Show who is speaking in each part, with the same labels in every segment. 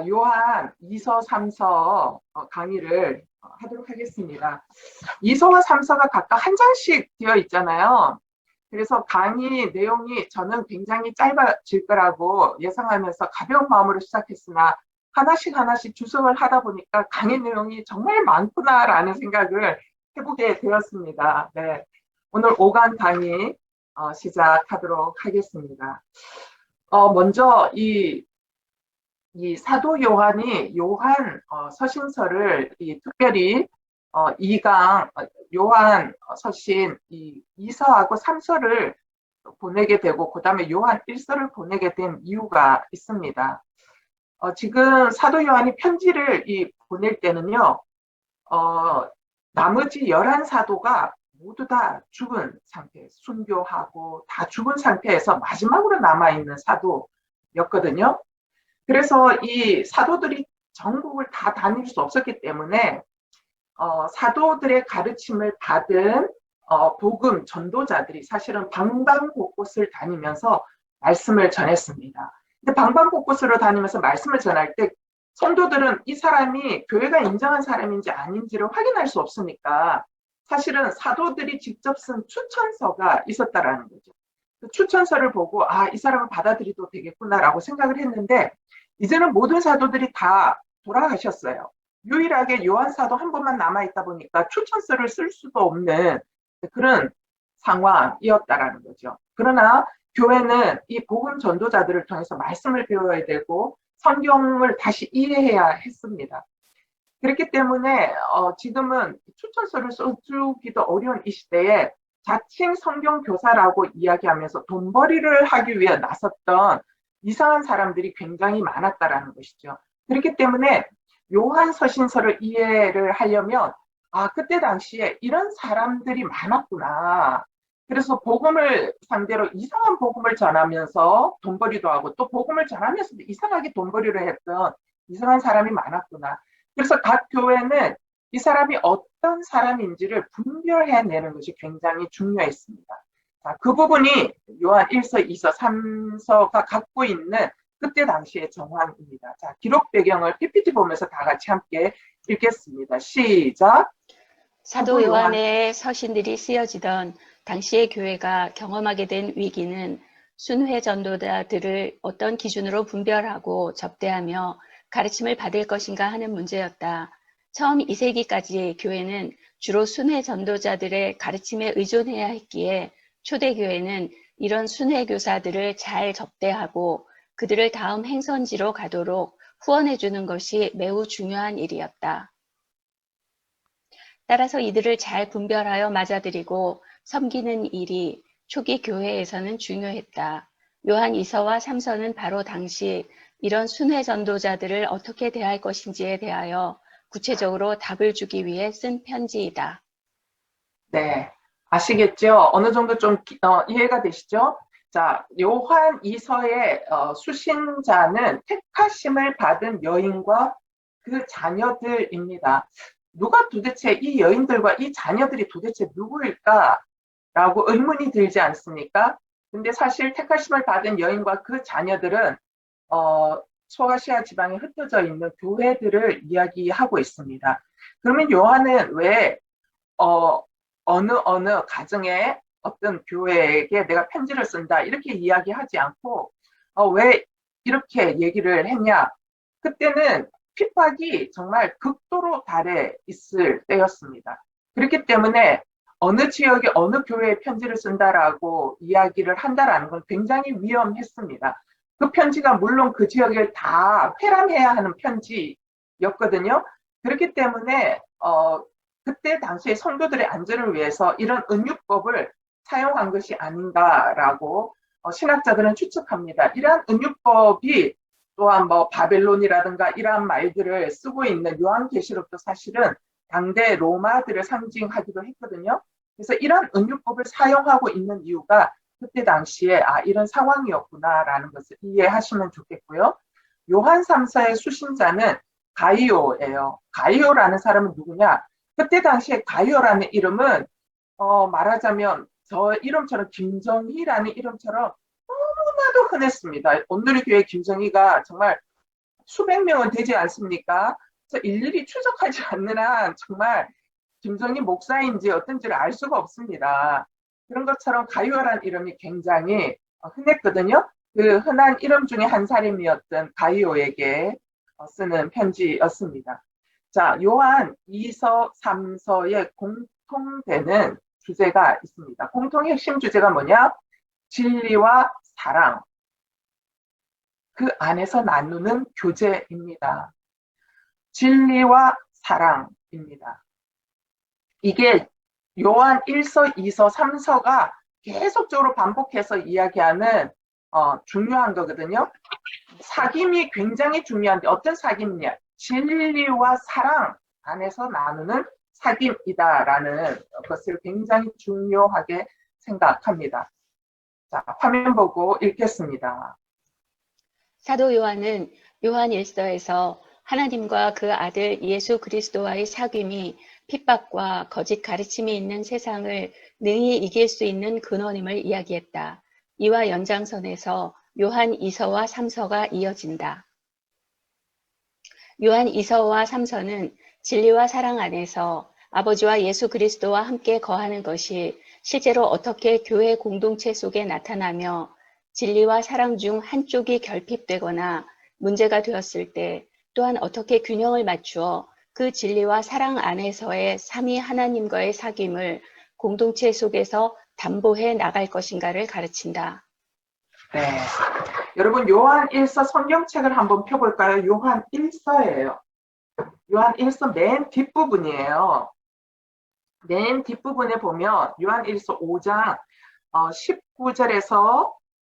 Speaker 1: 요한 2서, 3서 강의를 하도록 하겠습니다. 2서와 3서가 각각 한 장씩 되어 있잖아요. 그래서 강의 내용이 저는 굉장히 짧아질 거라고 예상하면서 가벼운 마음으로 시작했으나 하나씩 하나씩 주석을 하다 보니까 강의 내용이 정말 많구나라는 생각을 해보게 되었습니다. 네, 오늘 5강 강의 시작하도록 하겠습니다. 먼저 이 사도 요한이 요한 서신서를 특별히 2강 요한 서신 이 2서하고 3서를 보내게 되고 그다음에 요한 1서를 보내게 된 이유가 있습니다. 지금 사도 요한이 편지를 보낼 때는요. 나머지 11사도가 모두 다 죽은 상태, 순교하고 다 죽은 상태에서 마지막으로 남아있는 사도였거든요. 그래서 이 사도들이 전국을 다 다닐 수 없었기 때문에 사도들의 가르침을 받은 복음 전도자들이 사실은 방방곳곳을 다니면서 말씀을 전했습니다. 근데 방방곳곳으로 다니면서 말씀을 전할 때 성도들은 이 사람이 교회가 인정한 사람인지 아닌지를 확인할 수 없으니까 사실은 사도들이 직접 쓴 추천서가 있었다라는 거죠. 그 추천서를 보고 이 사람을 받아들여도 되겠구나라고 생각을 했는데 이제는 모든 사도들이 다 돌아가셨어요. 유일하게 요한 사도 한 분만 남아있다 보니까 추천서를 쓸 수도 없는 그런 상황이었다라는 거죠. 그러나 교회는 이 복음 전도자들을 통해서 말씀을 배워야 되고 성경을 다시 이해해야 했습니다. 그렇기 때문에 지금은 추천서를 써주기도 어려운 이 시대에 자칭 성경 교사라고 이야기하면서 돈벌이를 하기 위해 나섰던 이상한 사람들이 굉장히 많았다라는 것이죠. 그렇기 때문에 요한 서신서를 이해를 하려면 그때 당시에 이런 사람들이 많았구나. 그래서 복음을 상대로 이상한 복음을 전하면서 돈벌이도 하고 또 복음을 전하면서도 이상하게 돈벌이를 했던 이상한 사람이 많았구나. 그래서 각 교회는 이 사람이 어떤 사람인지를 분별해내는 것이 굉장히 중요했습니다. 자, 그 부분이 요한 1서, 2서, 3서가 갖고 있는 그때 당시의 정황입니다. 자, 기록 배경을 PPT 보면서 다 같이 함께 읽겠습니다. 시작.
Speaker 2: 사도 요한의 서신들이 쓰여지던 당시의 교회가 경험하게 된 위기는 순회 전도자들을 어떤 기준으로 분별하고 접대하며 가르침을 받을 것인가 하는 문제였다. 처음 2세기까지 교회는 주로 순회 전도자들의 가르침에 의존해야 했기에 초대교회는 이런 순회 교사들을 잘 접대하고 그들을 다음 행선지로 가도록 후원해 주는 것이 매우 중요한 일이었다. 따라서 이들을 잘 분별하여 맞아들이고 섬기는 일이 초기 교회에서는 중요했다. 요한 2서와 3서는 바로 당시 이런 순회 전도자들을 어떻게 대할 것인지에 대하여 구체적으로 답을 주기 위해 쓴 편지이다.
Speaker 1: 네, 아시겠죠? 어느 정도 좀 이해가 되시죠? 자, 요한 2서의 수신자는 택하심을 받은 여인과 그 자녀들입니다. 누가 도대체 이 여인들과 이 자녀들이 도대체 누구일까라고 의문이 들지 않습니까? 근데 사실 택하심을 받은 여인과 그 자녀들은 소아시아 지방에 흩어져 있는 교회들을 이야기하고 있습니다. 그러면 요한은 왜 어느 가정에 어떤 교회에게 내가 편지를 쓴다 이렇게 이야기하지 않고 왜 이렇게 얘기를 했냐? 그때는 핍박이 정말 극도로 달해 있을 때였습니다. 그렇기 때문에 어느 지역에 어느 교회에 편지를 쓴다라고 이야기를 한다라는 건 굉장히 위험했습니다. 그 편지가 물론 그 지역을 다 회람해야 하는 편지였거든요. 그렇기 때문에 그때 당시에 성도들의 안전을 위해서 이런 은유법을 사용한 것이 아닌가라고 신학자들은 추측합니다. 이러한 은유법이 또한 뭐 바벨론이라든가 이러한 말들을 쓰고 있는 요한계시록도 사실은 당대 로마들을 상징하기도 했거든요. 그래서 이런 은유법을 사용하고 있는 이유가 그때 당시에 이런 상황이었구나라는 것을 이해하시면 좋겠고요. 요한 3서의 수신자는 가이오예요. 가이오라는 사람은 누구냐? 그때 당시에 가이오라는 이름은 말하자면 저 이름처럼 김정희라는 이름처럼 너무나도 흔했습니다. 오늘의 교회 김정희가 정말 수백 명은 되지 않습니까? 그래서 일일이 추적하지 않는 한 정말 김정희 목사인지 어떤지를 알 수가 없습니다. 그런 것처럼 가이오라는 이름이 굉장히 흔했거든요. 그 흔한 이름 중에 한 사람이었던 가이오에게 쓰는 편지였습니다. 자, 요한 2서, 3서에 공통되는 주제가 있습니다. 공통 핵심 주제가 뭐냐? 진리와 사랑. 그 안에서 나누는 교제입니다. 진리와 사랑입니다. 이게 요한 1서, 2서, 3서가 계속적으로 반복해서 이야기하는 중요한 거거든요. 사귐이 굉장히 중요한데 어떤 사귐이냐? 진리와 사랑 안에서 나누는 사귐이다라는 것을 굉장히 중요하게 생각합니다. 자, 화면 보고 읽겠습니다.
Speaker 2: 사도 요한은 요한 1서에서 하나님과 그 아들 예수 그리스도와의 사귐이 핍박과 거짓 가르침이 있는 세상을 능히 이길 수 있는 근원임을 이야기했다. 이와 연장선에서 요한 2서와 3서가 이어진다. 요한 2서와 3서는 진리와 사랑 안에서 아버지와 예수 그리스도와 함께 거하는 것이 실제로 어떻게 교회 공동체 속에 나타나며 진리와 사랑 중 한쪽이 결핍되거나 문제가 되었을 때 또한 어떻게 균형을 맞추어 그 진리와 사랑 안에서의 삼위 하나님과의 사귐을 공동체 속에서 담보해 나갈 것인가를 가르친다.
Speaker 1: 네. 여러분, 요한 1서 성경책을 한번 펴볼까요? 요한 1서예요. 요한 1서 맨 뒷부분이에요. 맨 뒷부분에 보면 요한 1서 5장 19절에서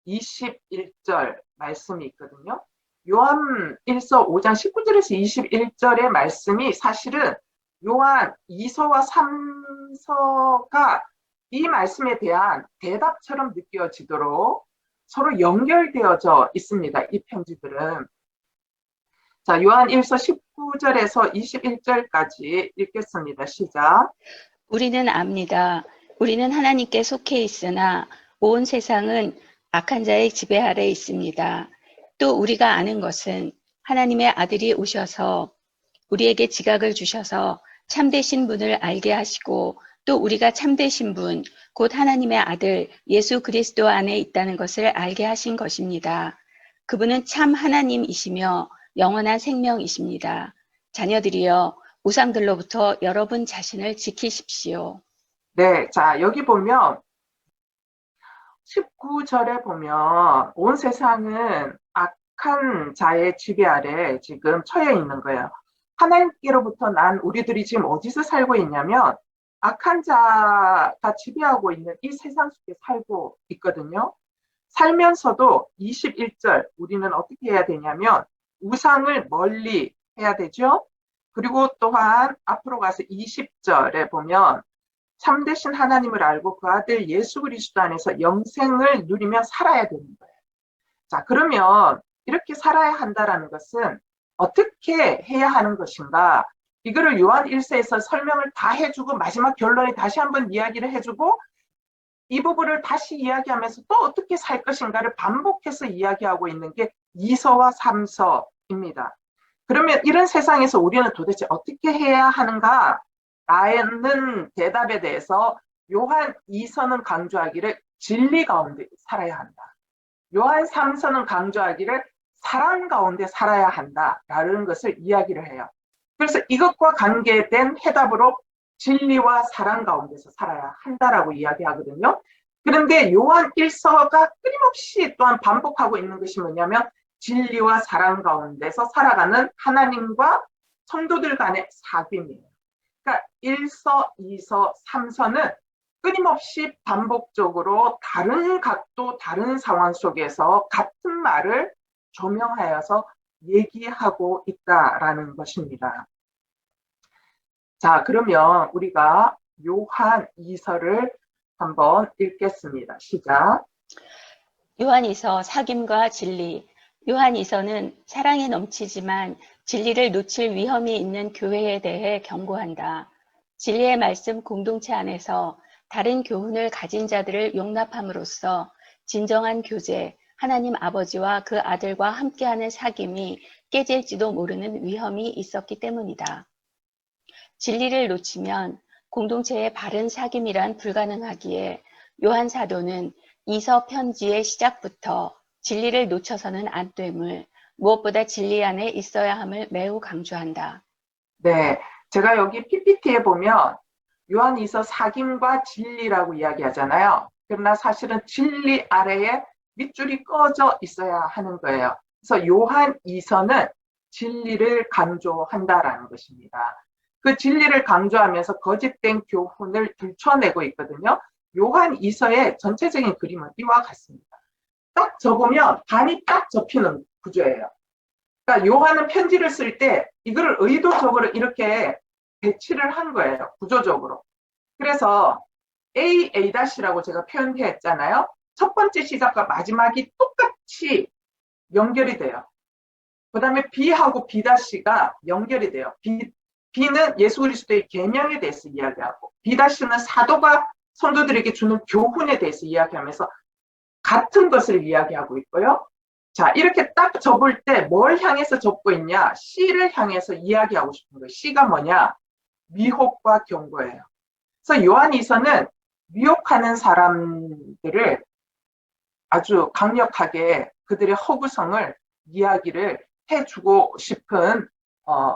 Speaker 1: 21절 말씀이 있거든요. 요한 1서 5장 19절에서 21절의 말씀이 사실은 요한 2서와 3서가 이 말씀에 대한 대답처럼 느껴지도록 서로 연결되어져 있습니다. 이 편지들은. 자, 요한 1서 19절에서 21절까지 읽겠습니다. 시작.
Speaker 2: 우리는 압니다. 우리는 하나님께 속해 있으나 온 세상은 악한 자의 지배 아래 있습니다. 또 우리가 아는 것은 하나님의 아들이 오셔서 우리에게 지각을 주셔서 참되신 분을 알게 하시고 또 우리가 참되신 분, 곧 하나님의 아들 예수 그리스도 안에 있다는 것을 알게 하신 것입니다. 그분은 참 하나님이시며 영원한 생명이십니다. 자녀들이여 우상들로부터 여러분 자신을 지키십시오.
Speaker 1: 네, 자, 여기 보면 19절에 보면 온 세상은 악한 자의 지배 아래 지금 처해 있는 거예요. 하나님께로부터 난 우리들이 지금 어디서 살고 있냐면 악한 자가 지배하고 있는 이 세상 속에 살고 있거든요. 살면서도 21절 우리는 어떻게 해야 되냐면 우상을 멀리 해야 되죠. 그리고 또한 앞으로 가서 20절에 보면 참되신 하나님을 알고 그 아들 예수 그리스도 안에서 영생을 누리며 살아야 되는 거예요. 자, 그러면 이렇게 살아야 한다라는 것은 어떻게 해야 하는 것인가? 이거를 요한 1서에서 설명을 다 해주고 마지막 결론에 다시 한번 이야기를 해주고 이 부분을 다시 이야기하면서 또 어떻게 살 것인가를 반복해서 이야기하고 있는 게 2서와 3서입니다. 그러면 이런 세상에서 우리는 도대체 어떻게 해야 하는가? 라는 대답에 대해서 요한 2서는 강조하기를 진리 가운데 살아야 한다. 요한 3서는 강조하기를 사랑 가운데 살아야 한다라는 것을 이야기를 해요. 그래서 이것과 관계된 해답으로 진리와 사랑 가운데서 살아야 한다라고 이야기하거든요. 그런데 요한 1서가 끊임없이 또한 반복하고 있는 것이 뭐냐면 진리와 사랑 가운데서 살아가는 하나님과 성도들 간의 사귐이에요. 그러니까 1서, 2서, 3서는 끊임없이 반복적으로 다른 각도, 다른 상황 속에서 같은 말을 조명하여서 얘기하고 있다라는 것입니다. 자, 그러면 우리가 요한 2서를 한번 읽겠습니다. 시작.
Speaker 2: 요한 2서 사귐과 진리. 요한 2서는 사랑에 넘치지만 진리를 놓칠 위험이 있는 교회에 대해 경고한다. 진리의 말씀 공동체 안에서 다른 교훈을 가진 자들을 용납함으로써 진정한 교제, 하나님 아버지와 그 아들과 함께하는 사귐이 깨질지도 모르는 위험이 있었기 때문이다. 진리를 놓치면 공동체의 바른 사귐이란 불가능하기에 요한 사도는 이서 편지의 시작부터 진리를 놓쳐서는 안 됨을, 무엇보다 진리 안에 있어야 함을 매우 강조한다.
Speaker 1: 네, 제가 여기 PPT에 보면 요한이서 사귐과 진리라고 이야기하잖아요. 그러나 사실은 진리 아래에 밑줄이 꺼져 있어야 하는 거예요. 그래서 요한이서는 진리를 강조한다라는 것입니다. 그 진리를 강조하면서 거짓된 교훈을 들춰내고 있거든요. 요한이서의 전체적인 그림은 이와 같습니다. 딱 접으면 반이 딱 접히는 구조예요. 그러니까 요한은 편지를 쓸 때 이거를 의도적으로 이렇게 배치를 한 거예요. 구조적으로. 그래서 AA'라고 제가 표현했잖아요. 첫 번째 시작과 마지막이 똑같이 연결이 돼요. 그 다음에 B하고 B'가 연결이 돼요. B는 예수 그리스도의 계명에 대해서 이야기하고 B'는 사도가 성도들에게 주는 교훈에 대해서 이야기하면서 같은 것을 이야기하고 있고요. 자, 이렇게 딱 접을 때 뭘 향해서 접고 있냐? C를 향해서 이야기하고 싶은 거예요. C가 뭐냐? 미혹과 경고예요. 그래서 요한이서는 미혹하는 사람들을 아주 강력하게 그들의 허구성을 이야기를 해주고 싶은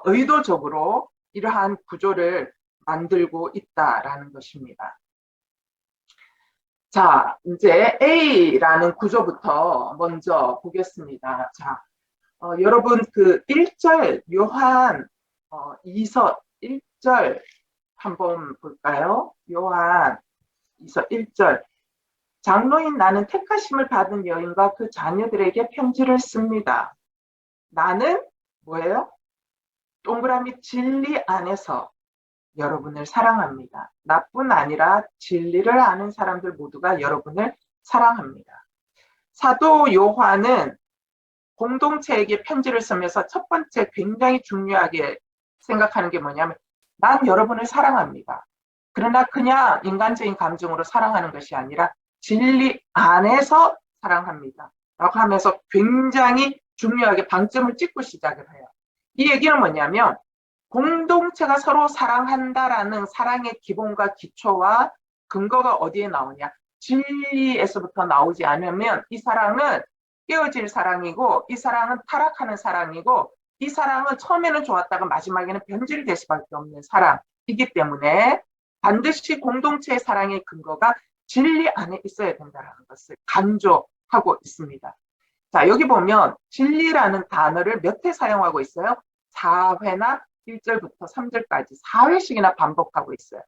Speaker 1: 의도적으로 이러한 구조를 만들고 있다라는 것입니다. 자, 이제 A라는 구조부터 먼저 보겠습니다. 자, 여러분 그 1절 요한 2서 1절 한번 볼까요? 요한 2서 1절 장로인 나는 택하심을 받은 여인과 그 자녀들에게 편지를 씁니다. 나는 뭐예요? 동그라미 진리 안에서 여러분을 사랑합니다. 나뿐 아니라 진리를 아는 사람들 모두가 여러분을 사랑합니다. 사도 요한은 공동체에게 편지를 쓰면서 첫 번째 굉장히 중요하게 생각하는 게 뭐냐면 난 여러분을 사랑합니다. 그러나 그냥 인간적인 감정으로 사랑하는 것이 아니라 진리 안에서 사랑합니다. 라고 하면서 굉장히 중요하게 방점을 찍고 시작을 해요. 이 얘기는 뭐냐면 공동체가 서로 사랑한다라는 사랑의 기본과 기초와 근거가 어디에 나오냐? 진리에서부터 나오지 않으면 이 사랑은 깨어질 사랑이고 이 사랑은 타락하는 사랑이고 이 사랑은 처음에는 좋았다가 마지막에는 변질될 수밖에 없는 사랑이기 때문에 반드시 공동체의 사랑의 근거가 진리 안에 있어야 된다는 것을 강조하고 있습니다. 자, 여기 보면 진리라는 단어를 몇 회 사용하고 있어요? 4회나 1절부터 3절까지 4회씩이나 반복하고 있어요.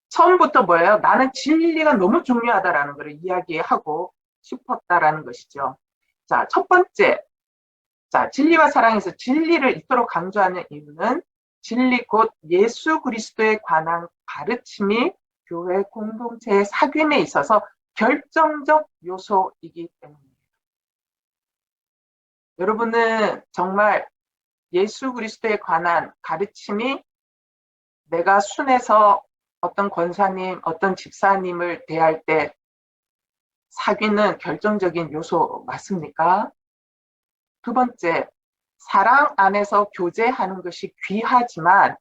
Speaker 1: 처음부터 뭐예요? 나는 진리가 너무 중요하다라는 걸 이야기하고 싶었다라는 것이죠. 자, 첫 번째. 자, 진리와 사랑에서 진리를 있도록 강조하는 이유는 진리 곧 예수 그리스도에 관한 가르침이 교회 공동체의 사귐에 있어서 결정적 요소이기 때문입니다. 여러분은 정말 예수 그리스도에 관한 가르침이 내가 순회서 어떤 권사님, 어떤 집사님을 대할 때 사귀는 결정적인 요소 맞습니까? 두 번째, 사랑 안에서 교제하는 것이 귀하지만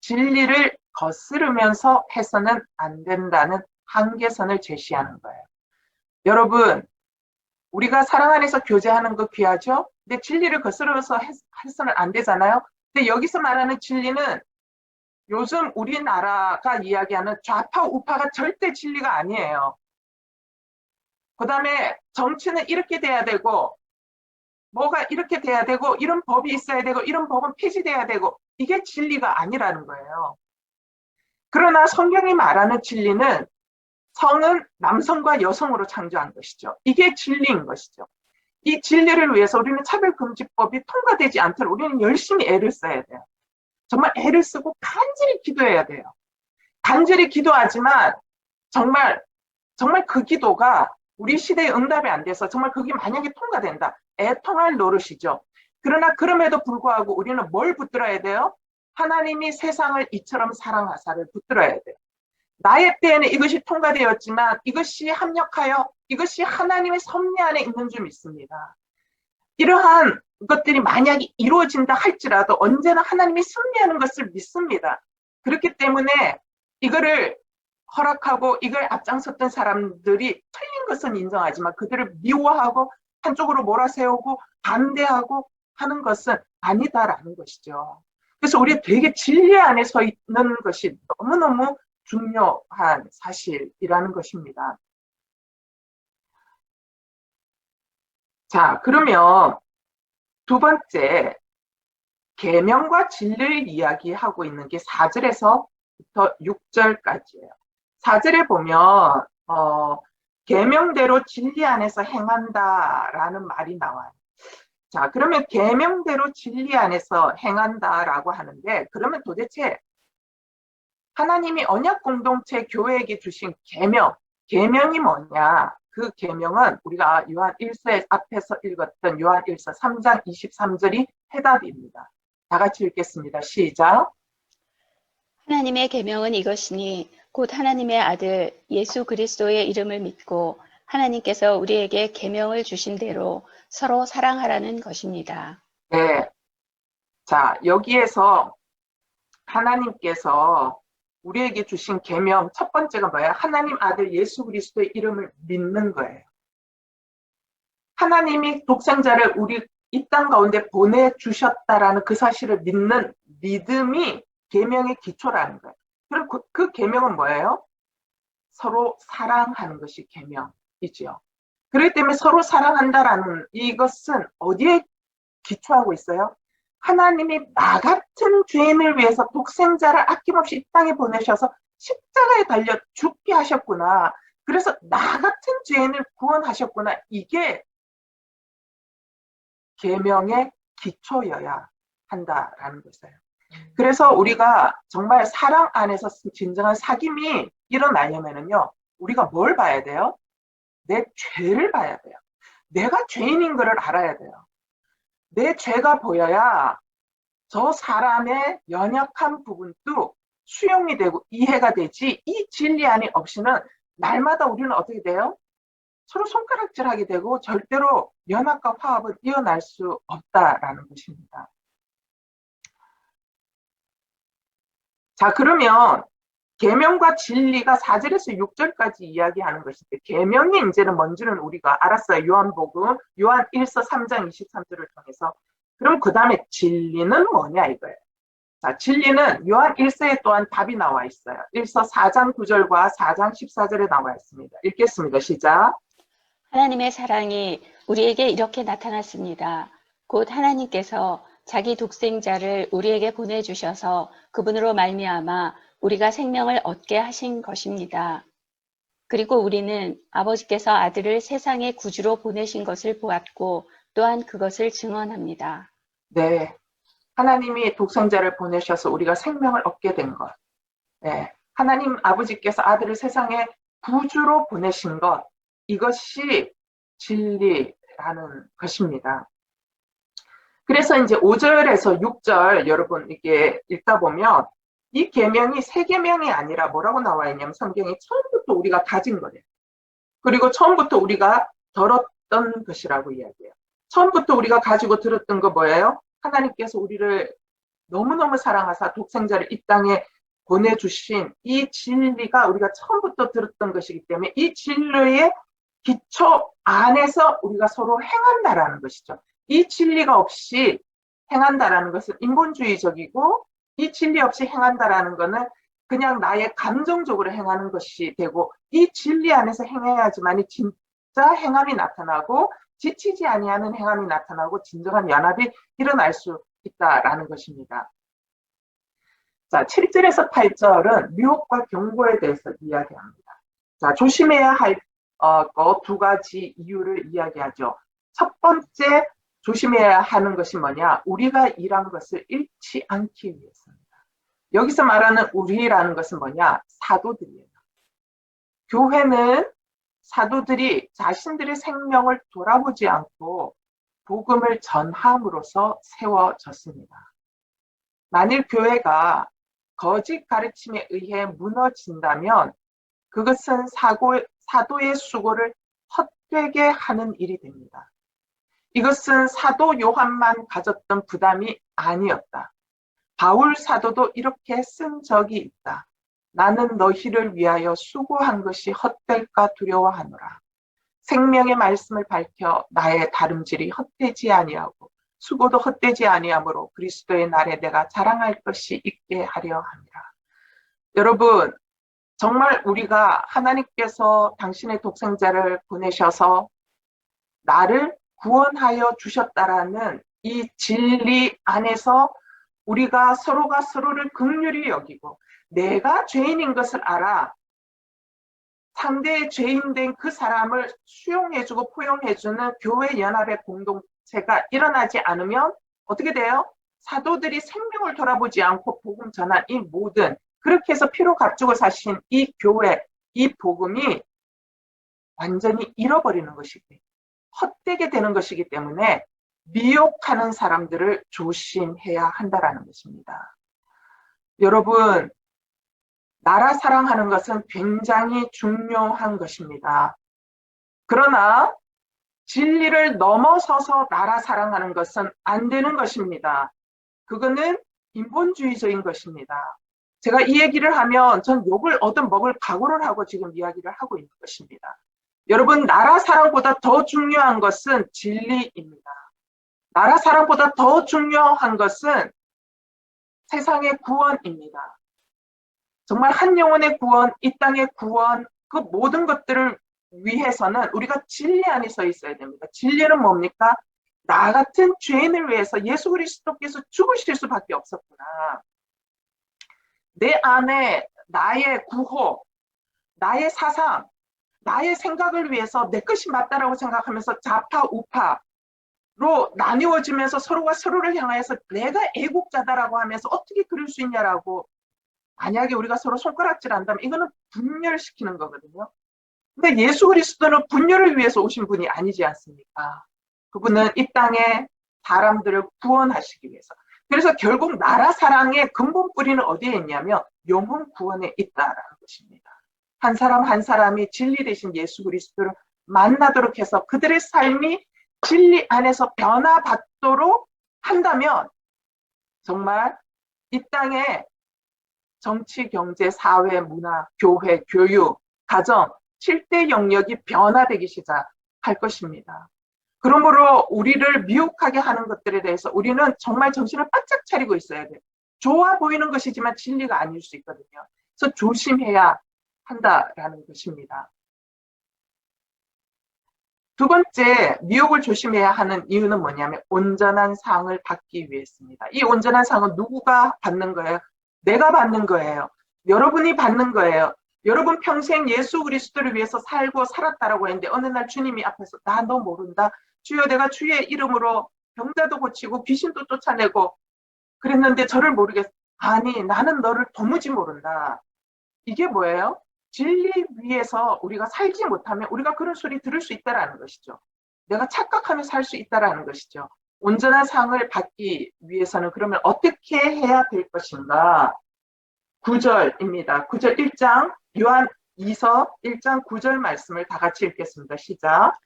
Speaker 1: 진리를 거스르면서 해서는 안 된다는 한계선을 제시하는 거예요. 여러분, 우리가 사랑 안에서 교제하는 거 귀하죠? 근데 진리를 거스르면서 해서는 안 되잖아요? 근데 여기서 말하는 진리는 요즘 우리나라가 이야기하는 좌파 우파가 절대 진리가 아니에요. 그 다음에 정치는 이렇게 돼야 되고 뭐가 이렇게 돼야 되고 이런 법이 있어야 되고 이런 법은 폐지돼야 되고 이게 진리가 아니라는 거예요. 그러나 성경이 말하는 진리는 성은 남성과 여성으로 창조한 것이죠. 이게 진리인 것이죠. 이 진리를 위해서 우리는 차별금지법이 통과되지 않도록 우리는 열심히 애를 써야 돼요. 정말 애를 쓰고 간절히 기도해야 돼요. 간절히 기도하지만 정말 그 기도가 우리 시대에 응답이 안 돼서 정말 그게 만약에 통과된다. 애통할 노릇이죠. 그러나 그럼에도 불구하고 우리는 뭘 붙들어야 돼요? 하나님이 세상을 이처럼 사랑하사를 붙들어야 돼요. 나의 때에는 이것이 통과되었지만 이것이 합력하여 이것이 하나님의 섭리 안에 있는 줄 믿습니다. 이러한 것들이 만약에 이루어진다 할지라도 언제나 하나님이 승리하는 것을 믿습니다. 그렇기 때문에 이거를 허락하고 이걸 앞장섰던 사람들이 틀린 것은 인정하지만 그들을 미워하고 한쪽으로 몰아세우고 반대하고 하는 것은 아니다라는 것이죠. 그래서 우리가 되게 진리 안에 서 있는 것이 너무너무 중요한 사실이라는 것입니다. 자, 그러면 두 번째, 계명과 진리를 이야기하고 있는 게 4절에서부터 6절까지예요. 4절에 보면 계명대로 진리 안에서 행한다라는 말이 나와요. 자, 그러면 계명대로 진리 안에서 행한다라고 하는데 그러면 도대체 하나님이 언약 공동체 교회에게 주신 계명이 뭐냐? 그 계명은 우리가 요한 1서 앞에서 읽었던 요한 1서 3장 23절이 해답입니다. 다 같이 읽겠습니다. 시작.
Speaker 2: 하나님의 계명은 이것이니 곧 하나님의 아들 예수 그리스도의 이름을 믿고 하나님께서 우리에게 계명을 주신 대로 서로 사랑하라는 것입니다.
Speaker 1: 네. 자, 여기에서 하나님께서 우리에게 주신 계명 첫 번째가 뭐예요? 하나님 아들 예수 그리스도의 이름을 믿는 거예요. 하나님이 독생자를 우리 이 땅 가운데 보내주셨다라는 그 사실을 믿는 믿음이 계명의 기초라는 거예요. 그럼 그 계명은 뭐예요? 서로 사랑하는 것이 계명이죠. 그렇기 때문에 서로 사랑한다라는 이것은 어디에 기초하고 있어요? 하나님이 나 같은 죄인을 위해서 독생자를 아낌없이 이 땅에 보내셔서 십자가에 달려 죽게 하셨구나. 그래서 나 같은 죄인을 구원하셨구나. 이게 계명의 기초여야 한다라는 것이에요. 그래서 우리가 정말 사랑 안에서 진정한 사귐이 일어나려면요, 우리가 뭘 봐야 돼요? 내 죄를 봐야 돼요. 내가 죄인인 것을 알아야 돼요. 내 죄가 보여야 저 사람의 연약한 부분도 수용이 되고 이해가 되지, 이 진리 안이 없이는 날마다 우리는 어떻게 돼요? 서로 손가락질하게 되고 절대로 연합과 화합은 이어날 수 없다라는 것입니다. 자, 그러면 계명과 진리가 4절에서 6절까지 이야기하는 것인데 계명이 이제는 뭔지는 우리가 알았어요. 요한복음 요한 1서 3장 23절을 통해서. 그럼 그 다음에 진리는 뭐냐 이거예요. 자, 진리는 요한 1서에 또한 답이 나와 있어요. 1서 4장 9절과 4장 14절에 나와 있습니다. 읽겠습니다. 시작.
Speaker 2: 하나님의 사랑이 우리에게 이렇게 나타났습니다. 곧 하나님께서 자기 독생자를 우리에게 보내주셔서 그분으로 말미암아 우리가 생명을 얻게 하신 것입니다. 그리고 우리는 아버지께서 아들을 세상의 구주로 보내신 것을 보았고 또한 그것을 증언합니다.
Speaker 1: 네, 하나님이 독생자를 보내셔서 우리가 생명을 얻게 된 것. 네, 하나님 아버지께서 아들을 세상에 구주로 보내신 것. 이것이 진리라는 것입니다. 그래서 이제 5절에서 6절 여러분 이렇게 읽다 보면 이 계명이 새 계명이 아니라 뭐라고 나와 있냐면 성경에 처음부터 우리가 가진 거래요. 그리고 처음부터 우리가 들었던 것이라고 이야기해요. 처음부터 우리가 가지고 들었던 거 뭐예요? 하나님께서 우리를 너무너무 사랑하사 독생자를 이 땅에 보내주신 이 진리가 우리가 처음부터 들었던 것이기 때문에 이 진리의 기초 안에서 우리가 서로 행한다라는 것이죠. 이 진리가 없이 행한다라는 것은 인본주의적이고 이 진리 없이 행한다라는 것은 그냥 나의 감정적으로 행하는 것이 되고 이 진리 안에서 행해야지만 진짜 행함이 나타나고 지치지 아니하는 행함이 나타나고 진정한 연합이 일어날 수 있다라는 것입니다. 자, 7절에서 8절은 미혹과 경고에 대해서 이야기합니다. 자, 조심해야 할 두 가지 이유를 이야기하죠. 첫 번째 조심해야 하는 것이 뭐냐? 우리가 일한 것을 잃지 않기 위해서입니다. 여기서 말하는 우리라는 것은 뭐냐? 사도들이에요. 교회는 사도들이 자신들의 생명을 돌아보지 않고 복음을 전함으로써 세워졌습니다. 만일 교회가 거짓 가르침에 의해 무너진다면 그것은 사도의 수고를 헛되게 하는 일이 됩니다. 이것은 사도 요한만 가졌던 부담이 아니었다. 바울 사도도 이렇게 쓴 적이 있다. 나는 너희를 위하여 수고한 것이 헛될까 두려워하노라. 생명의 말씀을 밝혀 나의 다름질이 헛되지 아니하고 수고도 헛되지 아니하므로 그리스도의 날에 내가 자랑할 것이 있게 하려 함이라. 여러분, 정말 우리가 하나님께서 당신의 독생자를 보내셔서 나를 구원하여 주셨다라는 이 진리 안에서 우리가 서로가 서로를 긍휼히 여기고 내가 죄인인 것을 알아 상대의 죄인된 그 사람을 수용해주고 포용해주는 교회 연합의 공동체가 일어나지 않으면 어떻게 돼요? 사도들이 생명을 돌아보지 않고 복음 전한 이 모든 그렇게 해서 피로 값주고 사신 이 교회, 이 복음이 완전히 잃어버리는 것이기 헛되게 되는 것이기 때문에 미혹하는 사람들을 조심해야 한다는 것입니다. 여러분, 나라 사랑하는 것은 굉장히 중요한 것입니다. 그러나 진리를 넘어서서 나라 사랑하는 것은 안 되는 것입니다. 그거는 인본주의적인 것입니다. 제가 이 얘기를 하면 전 욕을 얻어먹을 각오를 하고 지금 이야기를 하고 있는 것입니다. 여러분, 나라 사랑보다 더 중요한 것은 진리입니다. 나라 사랑보다 더 중요한 것은 세상의 구원입니다. 정말 한 영혼의 구원, 이 땅의 구원, 그 모든 것들을 위해서는 우리가 진리 안에 서 있어야 됩니다. 진리는 뭡니까? 나 같은 죄인을 위해서 예수 그리스도께서 죽으실 수밖에 없었구나. 내 안에 나의 구호, 나의 사상, 나의 생각을 위해서 내 것이 맞다라고 생각하면서 좌파, 우파로 나뉘어지면서 서로가 서로를 향해서 내가 애국자다라고 하면서 어떻게 그럴 수 있냐라고 만약에 우리가 서로 손가락질 한다면 이거는 분열시키는 거거든요. 근데 예수 그리스도는 분열을 위해서 오신 분이 아니지 않습니까? 그분은 이 땅에 사람들을 구원하시기 위해서. 그래서 결국 나라 사랑의 근본 뿌리는 어디에 있냐면 영혼 구원에 있다라는 것입니다. 한 사람 한 사람이 진리 되신 예수 그리스도를 만나도록 해서 그들의 삶이 진리 안에서 변화받도록 한다면 정말 이 땅에 정치, 경제, 사회, 문화, 교회, 교육, 가정, 7대 영역이 변화되기 시작할 것입니다. 그러므로 우리를 미혹하게 하는 것들에 대해서 우리는 정말 정신을 바짝 차리고 있어야 돼요. 좋아 보이는 것이지만 진리가 아닐 수 있거든요. 그래서 조심해야 한다라는 것입니다. 두 번째, 미혹을 조심해야 하는 이유는 뭐냐면 온전한 상을 받기 위해서입니다. 이 온전한 상은 누구가 받는 거예요? 내가 받는 거예요. 여러분이 받는 거예요. 여러분 평생 예수 그리스도를 위해서 살고 살았다라고 했는데 어느 날 주님이 앞에서 나 너 모른다. 주여 내가 주의 이름으로 병자도 고치고 귀신도 쫓아내고 그랬는데 저를 모르겠어. 아니 나는 너를 도무지 모른다. 이게 뭐예요? 진리 위에서 우리가 살지 못하면 우리가 그런 소리 들을 수 있다라는 것이죠. 내가 착각하며 살 수 있다라는 것이죠. 온전한 상을 받기 위해서는 그러면 어떻게 해야 될 것인가? 9절입니다. 9절 1장 요한 2서 1장 9절 말씀을 다 같이 읽겠습니다. 시작.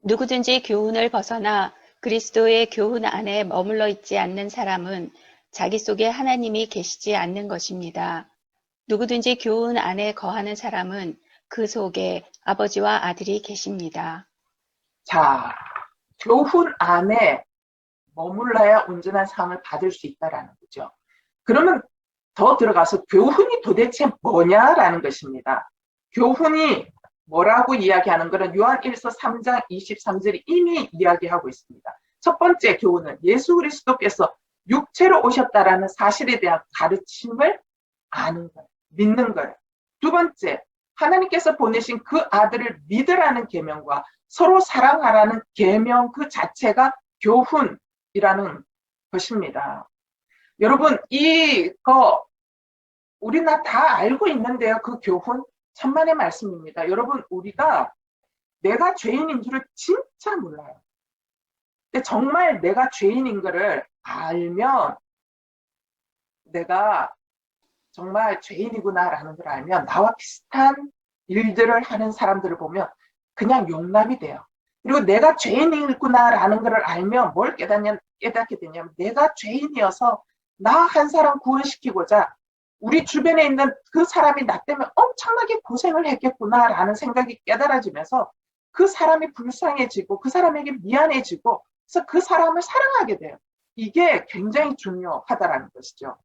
Speaker 2: 누구든지 교훈을 벗어나 그리스도의 교훈 안에 머물러 있지 않는 사람은 자기 속에 하나님이 계시지 않는 것입니다. 누구든지 교훈 안에 거하는 사람은 그 속에 아버지와 아들이 계십니다.
Speaker 1: 자, 교훈 안에 머물러야 온전한 상을 받을 수 있다라는 거죠. 그러면 더 들어가서 교훈이 도대체 뭐냐라는 것입니다. 교훈이 뭐라고 이야기하는 거는 요한 1서 3장 23절이 이미 이야기하고 있습니다. 첫 번째 교훈은 예수 그리스도께서 육체로 오셨다라는 사실에 대한 가르침을 아는 거예요. 믿는 거예요. 두 번째, 하나님께서 보내신 그 아들을 믿으라는 계명과 서로 사랑하라는 계명 그 자체가 교훈이라는 것입니다. 여러분, 이거 우리나 다 알고 있는데요. 그 교훈 천만의 말씀입니다. 여러분, 우리가 내가 죄인인 줄을 진짜 몰라요. 근데 정말 내가 죄인인 거를 알면 내가 정말 죄인이구나라는 걸 알면 나와 비슷한 일들을 하는 사람들을 보면 그냥 용납이 돼요. 그리고 내가 죄인이구나라는 걸 알면 뭘 깨닫게 되냐면 내가 죄인이어서 나 한 사람 구원시키고자 우리 주변에 있는 그 사람이 나 때문에 엄청나게 고생을 했겠구나라는 생각이 깨달아지면서 그 사람이 불쌍해지고 그 사람에게 미안해지고 그래서 그 사람을 사랑하게 돼요. 이게 굉장히 중요하다라는 것이죠.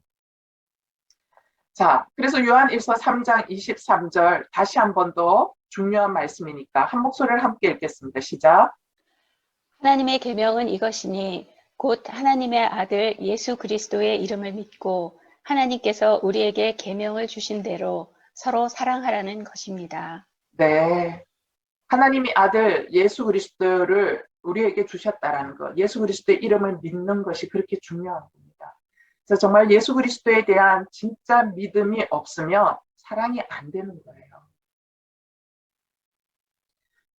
Speaker 1: 자, 그래서 요한일서 3장 23절 다시 한 번 더 중요한 말씀이니까 한 목소리를 함께 읽겠습니다. 시작.
Speaker 2: 하나님의 계명은 이것이니 곧 하나님의 아들 예수 그리스도의 이름을 믿고 하나님께서 우리에게 계명을 주신 대로 서로 사랑하라는 것입니다.
Speaker 1: 네. 하나님이 아들 예수 그리스도를 우리에게 주셨다라는 것, 예수 그리스도의 이름을 믿는 것이 그렇게 중요한 겁니다. 그래서 정말 예수 그리스도에 대한 진짜 믿음이 없으면 사랑이 안 되는 거예요.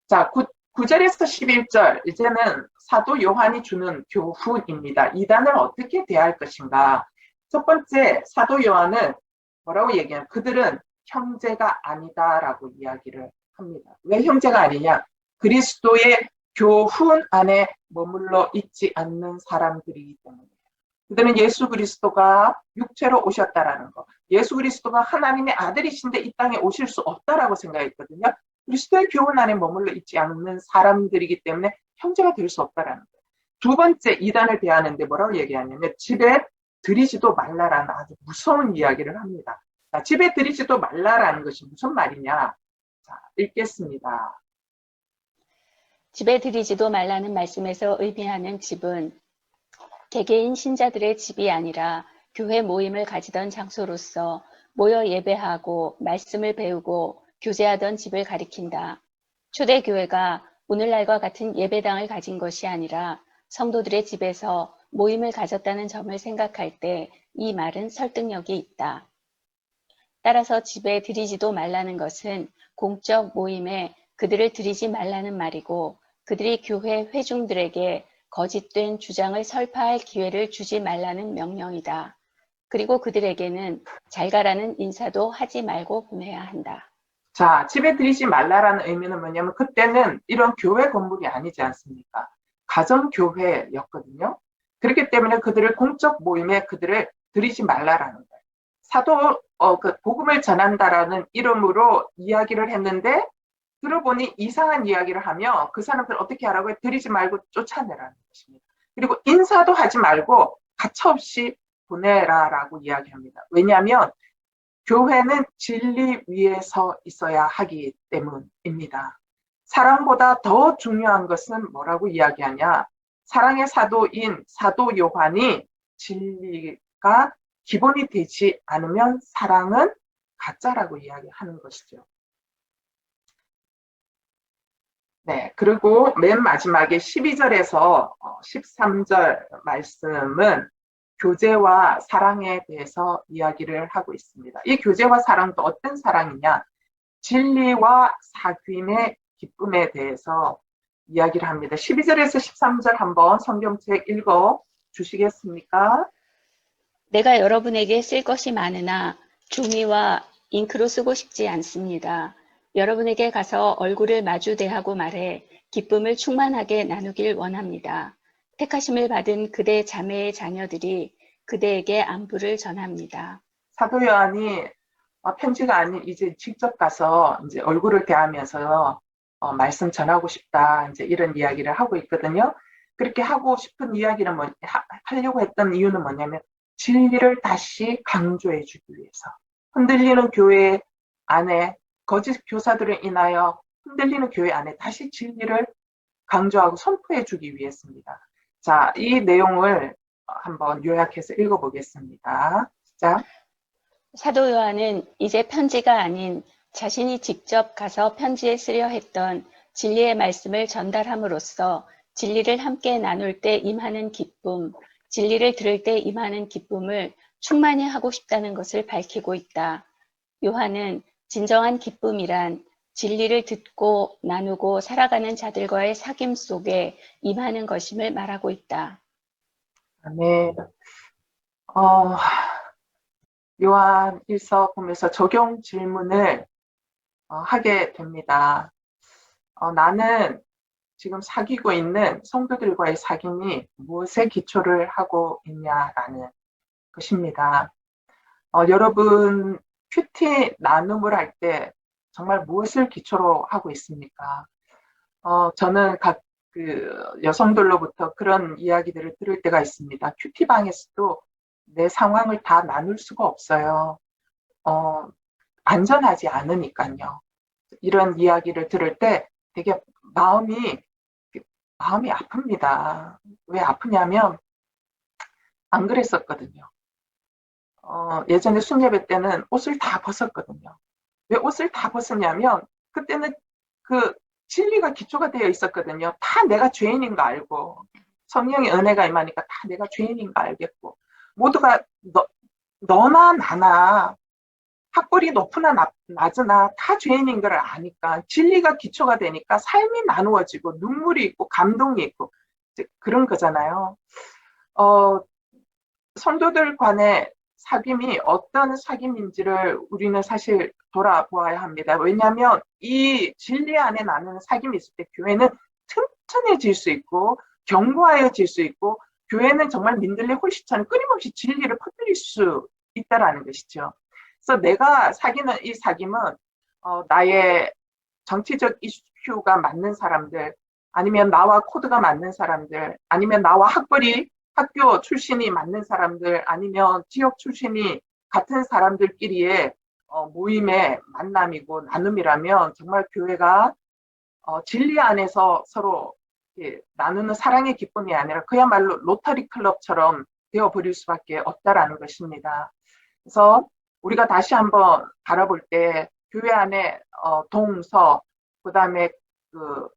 Speaker 1: 자, 9절에서 11절, 이제는 사도 요한이 주는 교훈입니다. 이단을 어떻게 대할 것인가? 첫 번째, 사도 요한은 뭐라고 얘기하냐? 그들은 형제가 아니다라고 이야기를 합니다. 왜 형제가 아니냐? 그리스도의 교훈 안에 머물러 있지 않는 사람들이기 때문에. 그들은 예수 그리스도가 육체로 오셨다라는 거. 예수 그리스도가 하나님의 아들이신데 이 땅에 오실 수 없다라고 생각했거든요. 그리스도의 교훈 안에 머물러 있지 않는 사람들이기 때문에 형제가 될 수 없다라는 거예요. 두 번째 이단을 대하는데 뭐라고 얘기하냐면 집에 들이지도 말라라는 아주 무서운 이야기를 합니다. 자, 집에 들이지도 말라라는 것이 무슨 말이냐? 자, 읽겠습니다.
Speaker 2: 집에 들이지도 말라는 말씀에서 의미하는 집은 개개인 신자들의 집이 아니라 교회 모임을 가지던 장소로서 모여 예배하고 말씀을 배우고 교제하던 집을 가리킨다. 초대교회가 오늘날과 같은 예배당을 가진 것이 아니라 성도들의 집에서 모임을 가졌다는 점을 생각할 때 이 말은 설득력이 있다. 따라서 집에 들이지도 말라는 것은 공적 모임에 그들을 들이지 말라는 말이고 그들이 교회 회중들에게 거짓된 주장을 설파할 기회를 주지 말라는 명령이다. 그리고 그들에게는 잘 가라는 인사도 하지 말고 보내야 한다.
Speaker 1: 자, 집에 들이지 말라라는 의미는 뭐냐면 그때는 이런 교회 건물이 아니지 않습니까? 가정교회였거든요. 그렇기 때문에 그들을 공적 모임에 그들을 들이지 말라라는 거예요. 사도 그 복음을 전한다라는 이름으로 이야기를 했는데 들어보니 이상한 이야기를 하며 그 사람들 어떻게 하라고요? 들이지 말고 쫓아내라는 것입니다. 그리고 인사도 하지 말고 가차없이 보내라라고 이야기합니다. 왜냐하면 교회는 진리 위에 서 있어야 하기 때문입니다. 사랑보다 더 중요한 것은 뭐라고 이야기하냐? 사랑의 사도인 사도 요한이 진리가 기본이 되지 않으면 사랑은 가짜라고 이야기하는 것이죠. 네, 그리고 맨 마지막에 12절에서 13절 말씀은 교제와 사랑에 대해서 이야기를 하고 있습니다. 이 교제와 사랑도 어떤 사랑이냐? 진리와 사귐의 기쁨에 대해서 이야기를 합니다. 12절에서 13절 한번 성경책 읽어 주시겠습니까?
Speaker 2: 내가 여러분에게 쓸 것이 많으나 종이와 잉크로 쓰고 싶지 않습니다. 여러분에게 가서 얼굴을 마주 대하고 말해 기쁨을 충만하게 나누길 원합니다. 택하심을 받은 그대 자매의 자녀들이 그대에게 안부를 전합니다.
Speaker 1: 사도 요한이 편지가 아닌 이제 직접 가서 이제 얼굴을 대하면서 말씀 전하고 싶다 이제 이런 이야기를 하고 있거든요. 그렇게 하고 싶은 이야기는 하려고 했던 이유는 뭐냐면 진리를 다시 강조해 주기 위해서 흔들리는 교회 안에 거짓 교사들을 인하여 흔들리는 교회 안에 다시 진리를 강조하고 선포해 주기 위해서입니다. 자, 이 내용을 한번 요약해서 읽어보겠습니다. 시작.
Speaker 2: 사도 요한은 이제 편지가 아닌 자신이 직접 가서 편지에 쓰려 했던 진리의 말씀을 전달함으로써 진리를 함께 나눌 때 임하는 기쁨, 진리를 들을 때 임하는 기쁨을 충만히 하고 싶다는 것을 밝히고 있다. 요한은 진정한 기쁨이란 진리를 듣고 나누고 살아가는 자들과의 사귐 속에 임하는 것임을 말하고 있다.
Speaker 1: 네. 어, 요한 일서 보면서 적용 질문을 하게 됩니다. 나는 지금 사귀고 있는 성도들과의 사귐이 무엇에 기초를 하고 있냐라는 것입니다. 여러분, 큐티 나눔을 할 때 정말 무엇을 기초로 하고 있습니까? 저는 그 여성들로부터 그런 이야기들을 들을 때가 있습니다. 큐티방에서도 내 상황을 다 나눌 수가 없어요. 어, 안전하지 않으니까요. 이런 이야기를 들을 때 되게 마음이, 마음이 아픕니다. 왜 아프냐면, 안 그랬었거든요. 예전에 순예배 때는 옷을 다 벗었거든요. 왜 옷을 다 벗었냐면, 그때는 그 진리가 기초가 되어 있었거든요. 다 내가 죄인인 거 알고, 성령의 은혜가 임하니까 다 내가 죄인인 거 알겠고, 모두가 너나 나나, 학벌이 높으나 낮으나 다 죄인인 걸 아니까, 진리가 기초가 되니까 삶이 나누어지고, 눈물이 있고, 감동이 있고, 그런 거잖아요. 어, 성도들 간의 사귐이 어떤 사귐인지를 우리는 사실 돌아보아야 합니다. 왜냐하면 이 진리 안에 나누는 사귐이 있을 때 교회는 튼튼해질 수 있고 견고하여질 수 있고 교회는 정말 민들레 홀씨처럼 끊임없이 진리를 퍼뜨릴 수 있다라는 것이죠. 그래서 내가 사귀는 이 사귐은 나의 정치적 이슈가 맞는 사람들, 아니면 나와 코드가 맞는 사람들, 아니면 나와 학교 출신이 맞는 사람들, 아니면 지역 출신이 같은 사람들끼리의 모임의 만남이고 나눔이라면 정말 교회가 진리 안에서 서로 나누는 사랑의 기쁨이 아니라 그야말로 로터리 클럽처럼 되어버릴 수밖에 없다라는 것입니다. 그래서 우리가 다시 한번 바라볼 때 교회 안에 동서, 그다음에 그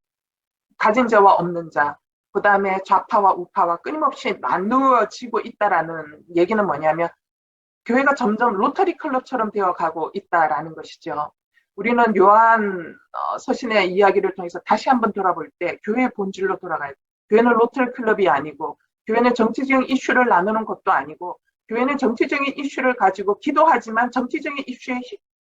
Speaker 1: 가진 자와 없는 자, 그다음에 좌파와 우파와 끊임없이 나누어지고 있다라는 얘기는 뭐냐면 교회가 점점 로터리 클럽처럼 되어가고 있다라는 것이죠. 우리는 요한 서신의 이야기를 통해서 다시 한번 돌아볼 때 교회의 본질로 돌아가요. 교회는 로터리 클럽이 아니고 교회는 정치적인 이슈를 나누는 것도 아니고 교회는 정치적인 이슈를 가지고 기도하지만 정치적인 이슈에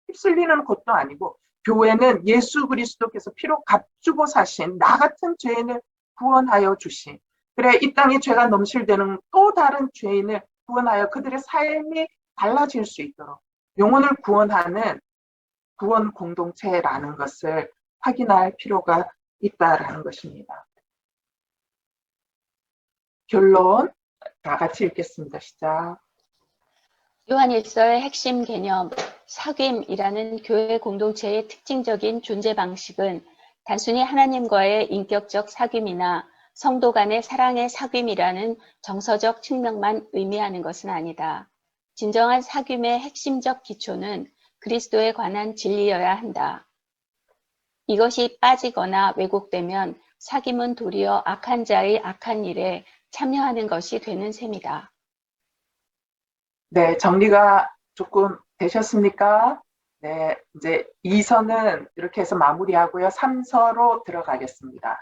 Speaker 1: 휩쓸리는 것도 아니고 교회는 예수 그리스도께서 피로 값주고 사신 나 같은 죄인을 구원하여 주신, 그래 이 땅에 죄가 넘실대는 또 다른 죄인을 구원하여 그들의 삶이 달라질 수 있도록 영혼을 구원하는 구원 공동체라는 것을 확인할 필요가 있다라는 것입니다. 결론 다 같이 읽겠습니다. 시작.
Speaker 2: 요한일서의 핵심 개념, 사귐이라는 교회 공동체의 특징적인 존재 방식은 단순히 하나님과의 인격적 사귐이나 성도 간의 사랑의 사귐이라는 정서적 측면만 의미하는 것은 아니다. 진정한 사귐의 핵심적 기초는 그리스도에 관한 진리여야 한다. 이것이 빠지거나 왜곡되면 사귐은 도리어 악한 자의 악한 일에 참여하는 것이 되는 셈이다.
Speaker 1: 네, 정리가 조금 되셨습니까? 네, 이제 2서는 이렇게 해서 마무리하고요. 3서로 들어가겠습니다.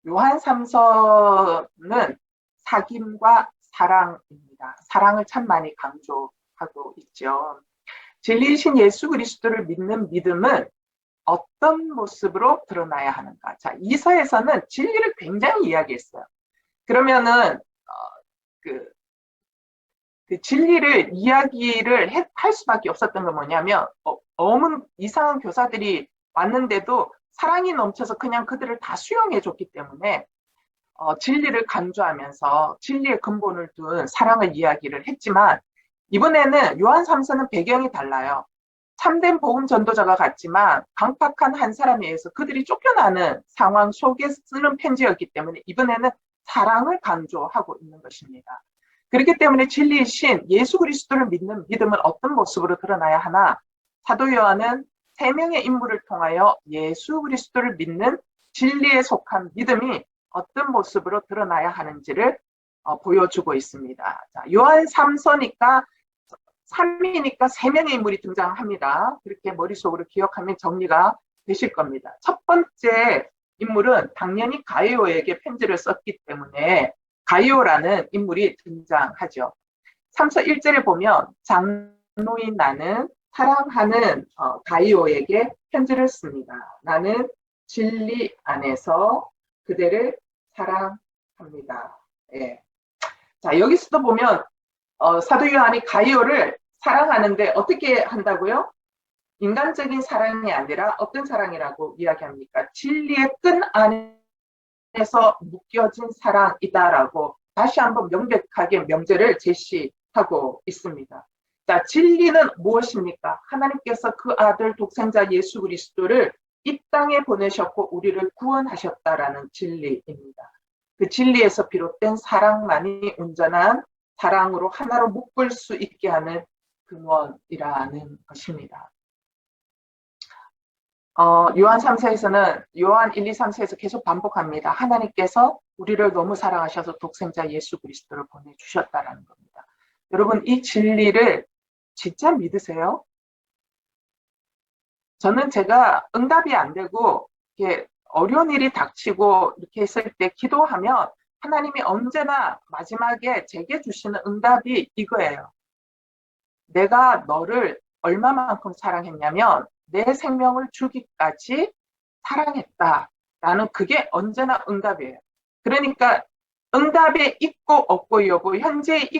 Speaker 1: 요한 3서는 사귐과 사랑입니다. 사랑을 참 많이 강조하고 있죠. 진리이신 예수 그리스도를 믿는 믿음은 어떤 모습으로 드러나야 하는가. 자, 2서에서는 진리를 굉장히 이야기했어요. 그러면은 그 진리를 이야기를 할 수밖에 없었던 건 뭐냐면 어문 이상한 교사들이 왔는데도 사랑이 넘쳐서 그냥 그들을 다 수용해 줬기 때문에 진리를 강조하면서 진리의 근본을 둔 사랑을 이야기를 했지만 이번에는 요한 3서는 배경이 달라요. 참된 복음 전도자가 같지만 강팍한 한 사람에 의해서 그들이 쫓겨나는 상황 속에 쓰는 편지였기 때문에 이번에는 사랑을 강조하고 있는 것입니다. 그렇기 때문에 진리이신 예수 그리스도를 믿는 믿음은 어떤 모습으로 드러나야 하나? 사도 요한은 세 명의 인물을 통하여 예수 그리스도를 믿는 진리에 속한 믿음이 어떤 모습으로 드러나야 하는지를 보여주고 있습니다. 자, 요한 3서니까 3이니까 세 명의 인물이 등장합니다. 그렇게 머릿속으로 기억하면 정리가 되실 겁니다. 첫 번째 인물은 당연히 가이오에게 편지를 썼기 때문에 가이오라는 인물이 등장하죠. 3서 1절에 보면 장로인 나는 사랑하는 가이오에게 편지를 씁니다. 나는 진리 안에서 그대를 사랑합니다. 예. 자, 여기서도 보면 사도 요한이 가이오를 사랑하는데 어떻게 한다고요? 인간적인 사랑이 아니라 어떤 사랑이라고 이야기합니까? 진리의 끈 안에서 묶여진 사랑이다라고 다시 한번 명백하게 명제를 제시하고 있습니다. 자, 진리는 무엇입니까? 하나님께서 그 아들 독생자 예수 그리스도를 이 땅에 보내셨고 우리를 구원하셨다라는 진리입니다. 그 진리에서 비롯된 사랑만이 온전한 사랑으로 하나로 묶을 수 있게 하는 근원이라는 것입니다. 요한 3세에서는 요한 1, 2, 3세에서 계속 반복합니다. 하나님께서 우리를 너무 사랑하셔서 독생자 예수 그리스도를 보내주셨다는 겁니다. 여러분, 이 진리를 진짜 믿으세요? 저는 제가 응답이 안 되고 이렇게 어려운 일이 닥치고 이렇게 했을 때 기도하면 하나님이 언제나 마지막에 제게 주시는 응답이 이거예요. 내가 너를 얼마만큼 사랑했냐면 내 생명을 주기까지 사랑했다라는 그게 언제나 응답이에요. 그러니까 응답에 있고 없고 여부, 현재의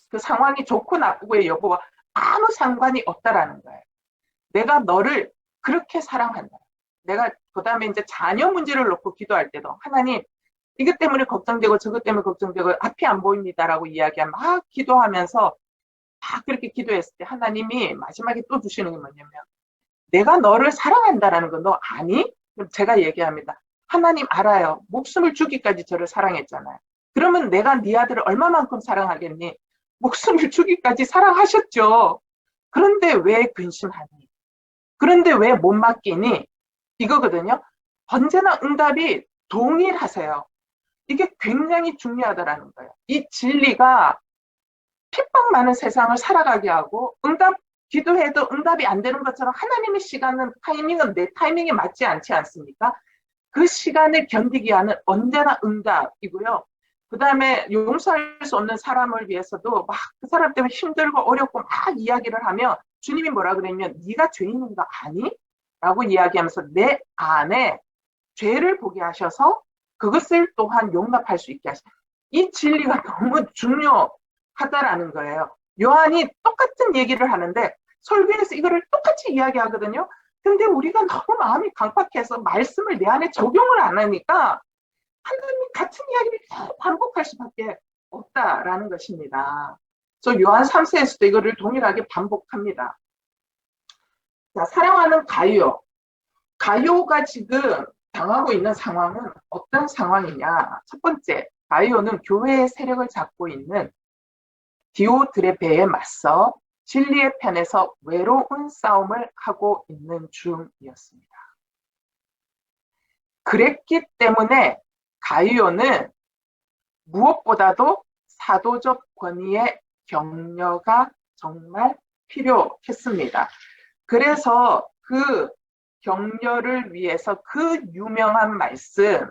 Speaker 1: 그 상황이 좋고 나쁘고의 여부와 아무 상관이 없다라는 거예요. 내가 너를 그렇게 사랑한다. 내가 그다음에 이제 자녀 문제를 놓고 기도할 때도 하나님 이것 때문에 걱정되고 저것 때문에 걱정되고 앞이 안 보입니다라고 이야기하면 막 기도하면서 다 그렇게 기도했을 때 하나님이 마지막에 또 주시는 게 뭐냐면 내가 너를 사랑한다라는 거 너 아니? 그럼 제가 얘기합니다. 하나님 알아요. 목숨을 주기까지 저를 사랑했잖아요. 그러면 내가 네 아들을 얼마만큼 사랑하겠니? 목숨을 주기까지 사랑하셨죠. 그런데 왜 근심하니? 그런데 왜 못 맡기니? 이거거든요. 언제나 응답이 동일하세요. 이게 굉장히 중요하다라는 거예요. 이 진리가 핍박 많은 세상을 살아가게 하고 기도해도 응답이 안 되는 것처럼 하나님의 시간은 타이밍은 내 타이밍에 맞지 않지 않습니까? 그 시간을 견디게 하는 언제나 응답이고요. 그 다음에 용서할 수 없는 사람을 위해서도 막 그 사람 때문에 힘들고 어렵고 막 이야기를 하면 주님이 뭐라 그랬냐면 네가 죄인인 거 아니? 라고 이야기하면서 내 안에 죄를 보게 하셔서 그것을 또한 용납할 수 있게 하시다. 이 진리가 너무 중요하다라는 거예요. 요한이 똑같은 얘기를 하는데 설교에서 이거를 똑같이 이야기하거든요. 근데 우리가 너무 마음이 강팍해서 말씀을 내 안에 적용을 안 하니까 하나님 같은 이야기를 반복할 수밖에 없다라는 것입니다. 그래서 요한 3세에서도 이거를 동일하게 반복합니다. 자, 사랑하는 가이오. 가이오가 지금 당하고 있는 상황은 어떤 상황이냐? 첫 번째, 가이오는 교회의 세력을 잡고 있는 디오드레베에 맞서 진리의 편에서 외로운 싸움을 하고 있는 중이었습니다. 그랬기 때문에 가이오는 무엇보다도 사도적 권위의 격려가 정말 필요했습니다. 그래서 그 격려를 위해서 그 유명한 말씀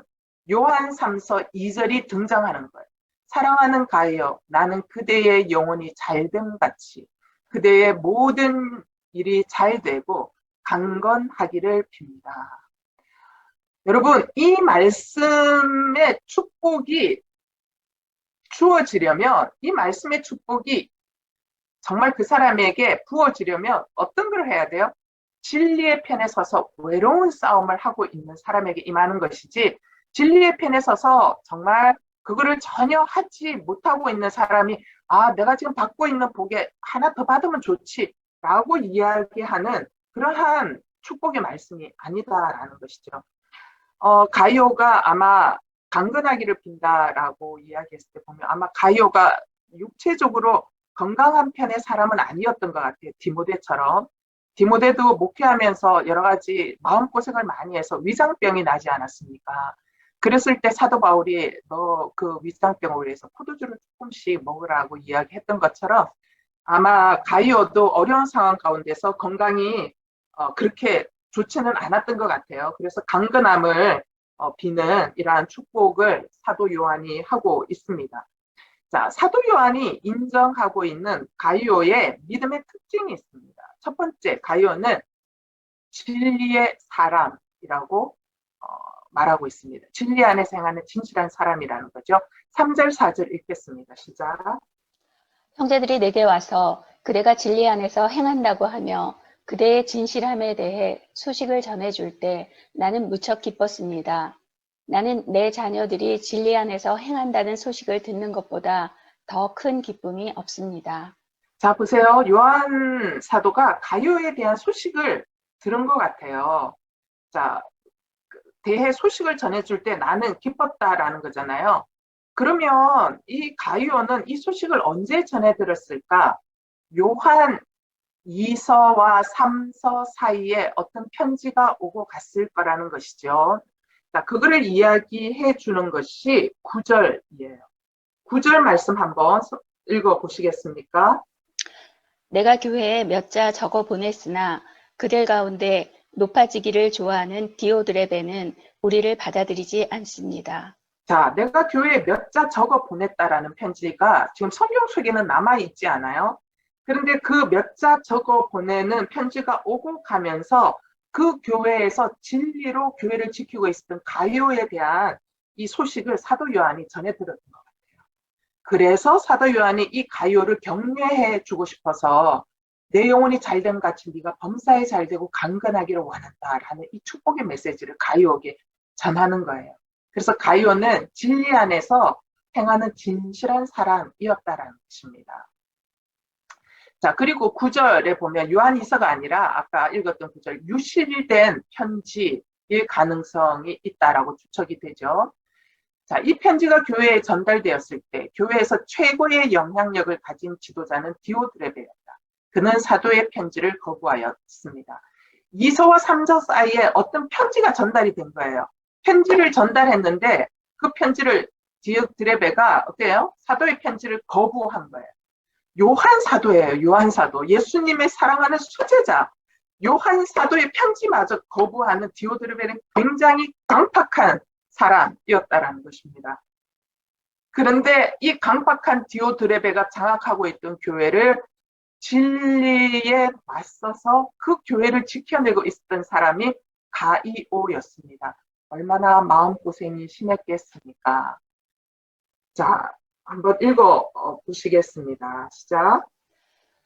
Speaker 1: 요한 3서 2절이 등장하는 거예요. 사랑하는 가이여 나는 그대의 영혼이 잘됨같이 그대의 모든 일이 잘 되고 강건하기를 빕니다. 여러분 이 말씀의 축복이 주어지려면 이 말씀의 축복이 정말 그 사람에게 부어지려면 어떤 걸 해야 돼요? 진리의 편에 서서 외로운 싸움을 하고 있는 사람에게 임하는 것이지 진리의 편에 서서 정말 그거를 전혀 하지 못하고 있는 사람이 내가 지금 받고 있는 복에 하나 더 받으면 좋지 라고 이야기하는 그러한 축복의 말씀이 아니다라는 것이죠. 가이오가 아마 강건하기를 빈다라고 이야기했을 때 보면 아마 가이오가 육체적으로 건강한 편의 사람은 아니었던 것 같아요. 디모데처럼. 디모데도 목회하면서 여러 가지 마음고생을 많이 해서 위장병이 나지 않았습니까? 그랬을 때 사도 바울이 너 그 위장병을 위해서 포도주를 조금씩 먹으라고 이야기했던 것처럼 아마 가이오도 어려운 상황 가운데서 건강이 그렇게 좋지는 않았던 것 같아요. 그래서 강건함을 비는 이러한 축복을 사도 요한이 하고 있습니다. 자, 사도 요한이 인정하고 있는 가이오의 믿음의 특징이 있습니다. 첫 번째, 가이오는 진리의 사람이라고 말하고 있습니다. 진리 안에서 행하는 진실한 사람이라는 거죠. 3절, 4절 읽겠습니다. 시작.
Speaker 2: 형제들이 내게 와서 그대가 진리 안에서 행한다고 하며 그대의 진실함에 대해 소식을 전해줄 때 나는 무척 기뻤습니다. 나는 내 자녀들이 진리 안에서 행한다는 소식을 듣는 것보다 더 큰 기쁨이 없습니다.
Speaker 1: 자, 보세요. 요한 사도가 가이오에 대한 소식을 들은 것 같아요. 자, 대해 소식을 전해줄 때 나는 기뻤다라는 거잖아요. 그러면 이 가이오는 이 소식을 언제 전해 들었을까? 요한 2서와 3서 사이에 어떤 편지가 오고 갔을 거라는 것이죠. 자, 그거를 이야기해 주는 것이 9절이에요. 9절 말씀 한번 읽어 보시겠습니까?
Speaker 2: 내가 교회에 몇 자 적어 보냈으나 그들 가운데 높아지기를 좋아하는 디오드레베는 우리를 받아들이지 않습니다.
Speaker 1: 자, 내가 교회에 몇 자 적어 보냈다라는 편지가 지금 성경 속에는 남아 있지 않아요? 그런데 그 몇 자 적어 보내는 편지가 오고 가면서 그 교회에서 진리로 교회를 지키고 있었던 가이오에 대한 이 소식을 사도 요한이 전해 들었던 것 같아요. 그래서 사도 요한이 이 가이오를 격려해 주고 싶어서 내 영혼이 잘됨 같이 네가 범사에 잘되고 강건하기를 원한다라는 이 축복의 메시지를 가이오에게 전하는 거예요. 그래서 가이오는 진리 안에서 행하는 진실한 사람이었다라는 것입니다. 자, 그리고 9절에 보면 요한이서가 아니라 아까 읽었던 9절 유실된 편지일 가능성이 있다라고 추측이 되죠. 자, 이 편지가 교회에 전달되었을 때 교회에서 최고의 영향력을 가진 지도자는 디오드레베였다. 그는 사도의 편지를 거부하였습니다. 2서와 3서 사이에 어떤 편지가 전달이 된 거예요. 편지를 전달했는데 그 편지를 디오드레베가 어때요? 사도의 편지를 거부한 거예요. 요한 사도예요. 요한 사도. 예수님의 사랑하는 수제자. 요한 사도의 편지마저 거부하는 디오드레베는 굉장히 강팍한 사람이었다라는 것입니다. 그런데 이 강팍한 디오드레베가 장악하고 있던 교회를 진리에 맞서서 그 교회를 지켜내고 있었던 사람이 가이오였습니다. 얼마나 마음고생이 심했겠습니까? 자, 한번 읽어 보시겠습니다. 시작.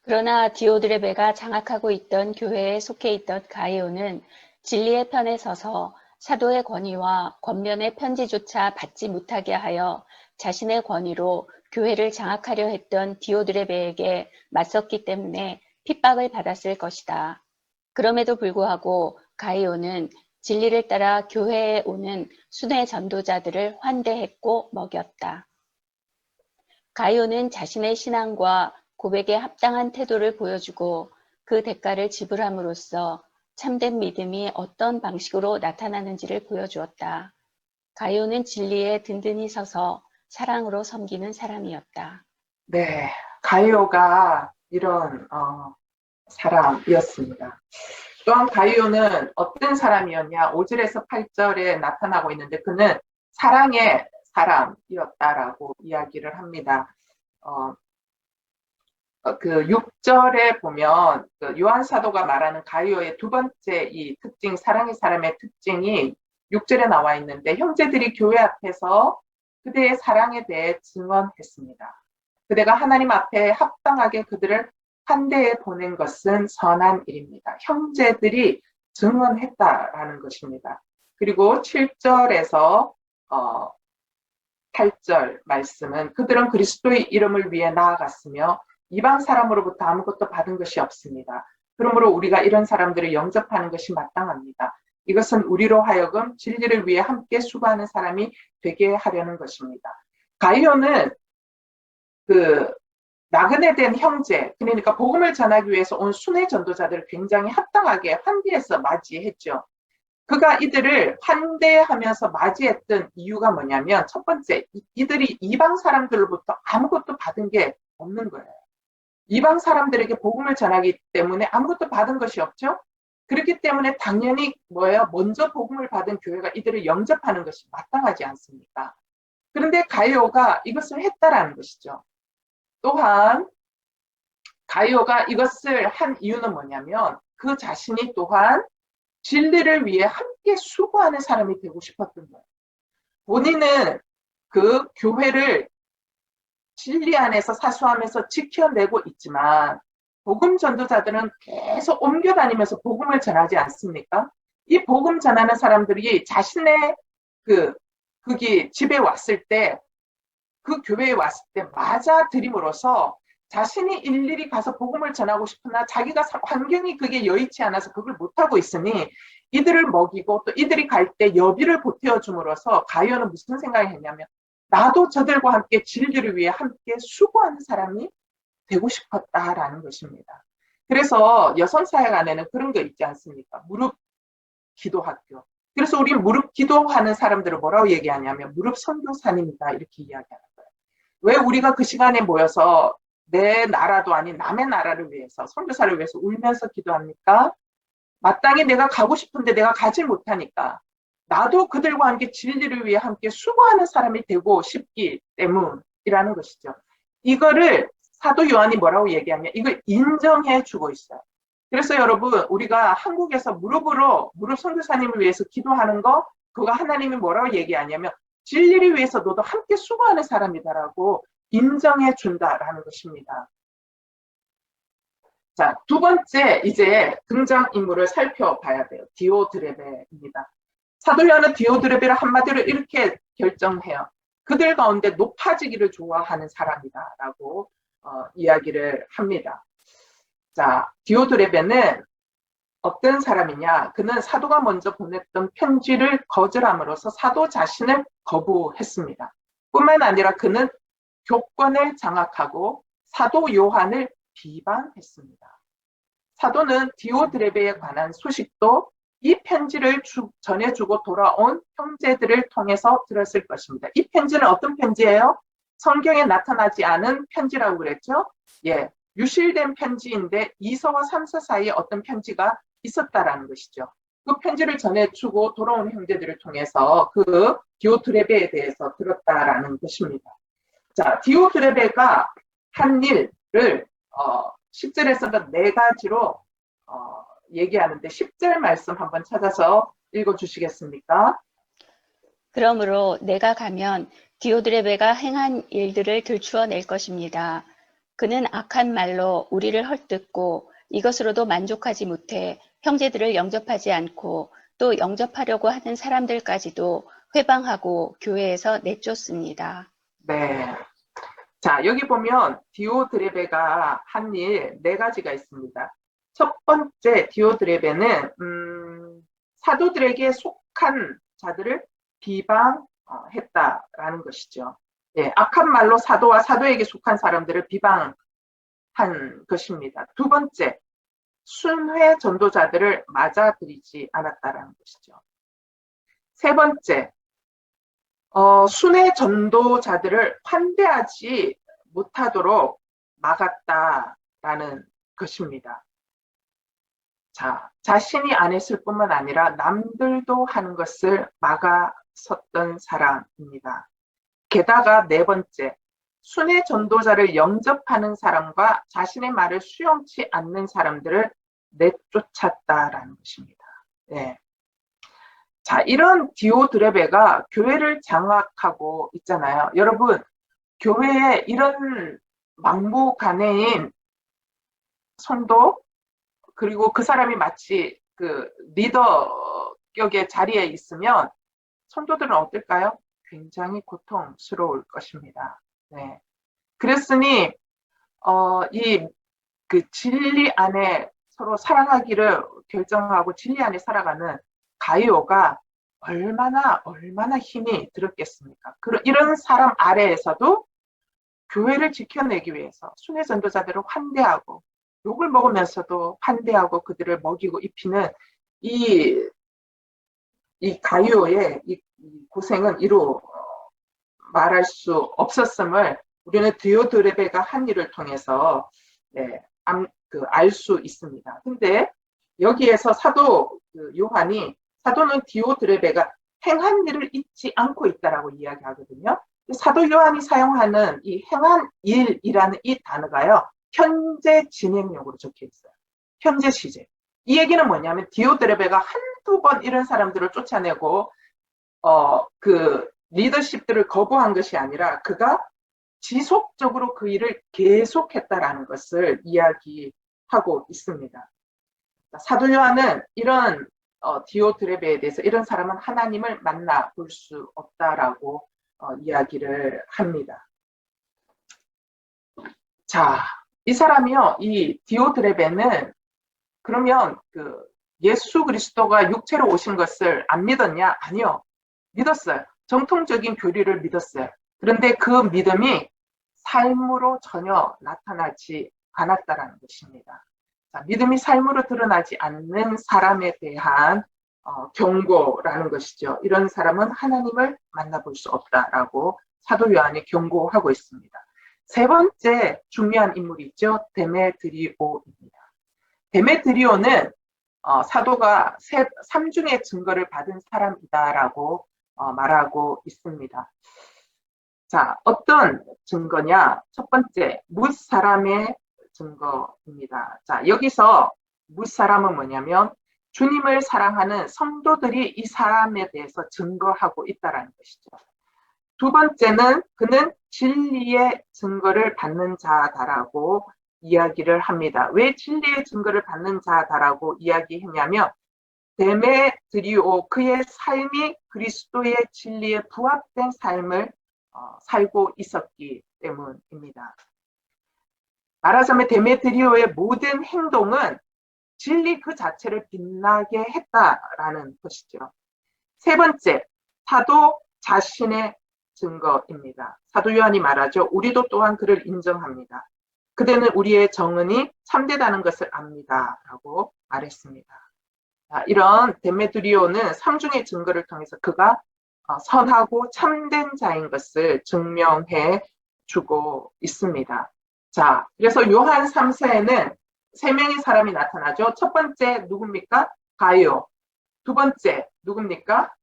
Speaker 2: 그러나 디오드레베가 장악하고 있던 교회에 속해 있던 가이오는 진리의 편에 서서 사도의 권위와 권면의 편지조차 받지 못하게 하여 자신의 권위로 교회를 장악하려 했던 디오드레베에게 맞섰기 때문에 핍박을 받았을 것이다. 그럼에도 불구하고 가이오는 진리를 따라 교회에 오는 순회 전도자들을 환대했고 먹였다. 가이오는 자신의 신앙과 고백에 합당한 태도를 보여주고 그 대가를 지불함으로써 참된 믿음이 어떤 방식으로 나타나는지를 보여주었다. 가이오는 진리에 든든히 서서 사랑으로 섬기는 사람이었다.
Speaker 1: 네, 가이오가 이런 사람이었습니다. 또한 가이오는 어떤 사람이었냐? 5절에서 8절에 나타나고 있는데 그는 사랑의 사람이었다라고 이야기를 합니다. 그 6절에 보면 그 요한 사도가 말하는 가이오의 두 번째 이 특징, 사랑의 사람의 특징이 6절에 나와 있는데 형제들이 교회 앞에서 그대의 사랑에 대해 증언했습니다. 그대가 하나님 앞에 합당하게 그들을 환대해 보낸 것은 선한 일입니다. 형제들이 증언했다라는 것입니다. 그리고 7절에서 8절 말씀은 그들은 그리스도의 이름을 위해 나아갔으며 이방 사람으로부터 아무것도 받은 것이 없습니다. 그러므로 우리가 이런 사람들을 영접하는 것이 마땅합니다. 이것은 우리로 하여금 진리를 위해 함께 수고하는 사람이 되게 하려는 것입니다. 가이오는 그 나그네 된 형제, 그러니까 복음을 전하기 위해서 온 순회 전도자들을 굉장히 합당하게 환대해서 맞이했죠. 그가 이들을 환대하면서 맞이했던 이유가 뭐냐면 첫 번째, 이들이 이방 사람들로부터 아무것도 받은 게 없는 거예요. 이방 사람들에게 복음을 전하기 때문에 아무것도 받은 것이 없죠. 그렇기 때문에 당연히 뭐예요? 먼저 복음을 받은 교회가 이들을 영접하는 것이 마땅하지 않습니까? 그런데 가이오가 이것을 했다라는 것이죠. 또한 가이오가 이것을 한 이유는 뭐냐면 그 자신이 또한 진리를 위해 함께 수고하는 사람이 되고 싶었던 거예요. 본인은 그 교회를 진리 안에서 사수하면서 지켜내고 있지만 복음 전도자들은 계속 옮겨 다니면서 복음을 전하지 않습니까? 이 복음 전하는 사람들이 자신의 거기 집에 왔을 때, 그 교회에 왔을 때 맞아들임으로써 자신이 일일이 가서 복음을 전하고 싶으나 자기가 환경이 그게 여의치 않아서 그걸 못하고 있으니 이들을 먹이고 또 이들이 갈 때 여비를 보태어 줌으로써 가이오는 무슨 생각을 했냐면 나도 저들과 함께 진리를 위해 함께 수고하는 사람이 되고 싶었다라는 것입니다. 그래서 여성사역 안에는 그런 거 있지 않습니까? 무릎 기도학교. 그래서 우리 무릎 기도하는 사람들을 뭐라고 얘기하냐면 무릎 선교사님이다 이렇게 이야기하는 거예요. 왜 우리가 그 시간에 모여서 내 나라도 아닌 남의 나라를 위해서 선교사를 위해서 울면서 기도합니까? 마땅히 내가 가고 싶은데 내가 가지 못하니까 나도 그들과 함께 진리를 위해 함께 수고하는 사람이 되고 싶기 때문이라는 것이죠. 이거를 사도 요한이 뭐라고 얘기하냐? 이걸 인정해 주고 있어요. 그래서 여러분 우리가 한국에서 무릎 선교사님을 위해서 기도하는 거 그거 하나님이 뭐라고 얘기하냐면 진리를 위해서 너도 함께 수고하는 사람이다라고 인정해 준다라는 것입니다. 자, 두 번째 이제 등장인물을 살펴봐야 돼요. 디오드레베입니다. 사도 요한은 디오드레베를 한마디로 이렇게 결정해요. 그들 가운데 높아지기를 좋아하는 사람이다라고 이야기를 합니다. 자, 디오드레베는 어떤 사람이냐? 그는 사도가 먼저 보냈던 편지를 거절함으로써 사도 자신을 거부했습니다. 뿐만 아니라 그는 교권을 장악하고 사도 요한을 비방했습니다. 사도는 디오드레베에 관한 소식도 이 편지를 전해주고 돌아온 형제들을 통해서 들었을 것입니다. 이 편지는 어떤 편지예요? 성경에 나타나지 않은 편지라고 그랬죠? 예, 유실된 편지인데 2서와 3서 사이에 어떤 편지가 있었다라는 것이죠. 그 편지를 전해주고 돌아온 형제들을 통해서 그 디오드레베에 대해서 들었다라는 것입니다. 자, 디오드레베가 한 일을 10절에서는 네 가지로 얘기하는데 10절 말씀 한번 찾아서 읽어주시겠습니까?
Speaker 2: 그러므로 내가 가면 디오드레베가 행한 일들을 들추어낼 것입니다. 그는 악한 말로 우리를 헐뜯고 이것으로도 만족하지 못해 형제들을 영접하지 않고 또 영접하려고 하는 사람들까지도 회방하고 교회에서 내쫓습니다.
Speaker 1: 네. 자, 여기 보면 디오드레베가 한 일 네 가지가 있습니다. 첫 번째 디오드레베는 사도들에게 속한 자들을 비방했다라는 것이죠. 예, 악한 말로 사도와 사도에게 속한 사람들을 비방한 것입니다. 두 번째, 순회 전도자들을 맞아들이지 않았다라는 것이죠. 세 번째, 순회 전도자들을 환대하지 못하도록 막았다라는 것입니다. 자, 자신이 안 했을 뿐만 아니라 남들도 하는 것을 막아섰던 사람입니다. 게다가 네 번째, 순회 전도자를 영접하는 사람과 자신의 말을 수용치 않는 사람들을 내쫓았다라는 것입니다. 네. 자, 이런 디오드레베가 교회를 장악하고 있잖아요. 여러분, 교회에 이런 막무가내인 성도, 그리고 그 사람이 마치 그 리더 격의 자리에 있으면 성도들은 어떨까요? 굉장히 고통스러울 것입니다. 네. 그랬으니, 이 그 진리 안에 서로 사랑하기를 결정하고 진리 안에 살아가는 가이오가 얼마나 힘이 들었겠습니까? 이런 사람 아래에서도 교회를 지켜내기 위해서 순회 전도자들을 환대하고 욕을 먹으면서도 환대하고 그들을 먹이고 입히는 이 가이오의 이 고생은 이루 말할 수 없었음을 우리는 디오드레베가 한 일을 통해서 알 수 있습니다. 근데 여기에서 사도 요한이 사도는 디오드레베가 행한 일을 잊지 않고 있다라고 이야기하거든요. 사도 요한이 사용하는 이 행한 일이라는 이 단어가요, 현재 진행형으로 적혀 있어요. 현재 시제. 이 얘기는 뭐냐면 디오드레베가 한두 번 이런 사람들을 쫓아내고 그 리더십들을 거부한 것이 아니라 그가 지속적으로 그 일을 계속했다라는 것을 이야기하고 있습니다. 사도 요한은 이런 디오드레베에 대해서 이런 사람은 하나님을 만나볼 수 없다라고 이야기를 합니다. 자, 이 사람이요, 이 디오드레베는 그러면 그 예수 그리스도가 육체로 오신 것을 안 믿었냐? 아니요. 믿었어요. 정통적인 교리를 믿었어요. 그런데 그 믿음이 삶으로 전혀 나타나지 않았다라는 것입니다. 자, 믿음이 삶으로 드러나지 않는 사람에 대한 경고라는 것이죠. 이런 사람은 하나님을 만나볼 수 없다라고 사도 요한이 경고하고 있습니다. 세 번째 중요한 인물이 있죠. 데메드리오입니다. 데메드리오는 사도가 삼중의 증거를 받은 사람이다라고 말하고 있습니다. 자, 어떤 증거냐? 첫 번째, 뭇사람의 증거입니다. 자, 여기서 뭇사람은 뭐냐면 주님을 사랑하는 성도들이 이 사람에 대해서 증거하고 있다는 것이죠. 두 번째는 그는 진리의 증거를 받는 자다라고 이야기를 합니다. 왜 진리의 증거를 받는 자다라고 이야기했냐면 데메드리오 그의 삶이 그리스도의 진리에 부합된 삶을 살고 있었기 때문입니다. 말하자면 데메드리오의 모든 행동은 진리 그 자체를 빛나게 했다라는 것이죠. 세 번째, 사도 자신의 증거입니다. 사도 요한이 말하죠. 우리도 또한 그를 인정합니다. 그대는 우리의 정은이 참되다는 것을 압니다. 라고 말했습니다. 이런 데메드리오는 삼중의 증거를 통해서 그가 선하고 참된 자인 것을 증명해 주고 있습니다. 자, 그래서 요한 3서에는 세 명의 사람이 나타나죠. 첫 번째 누굽니까? 가이오. 두 번째 누굽니까?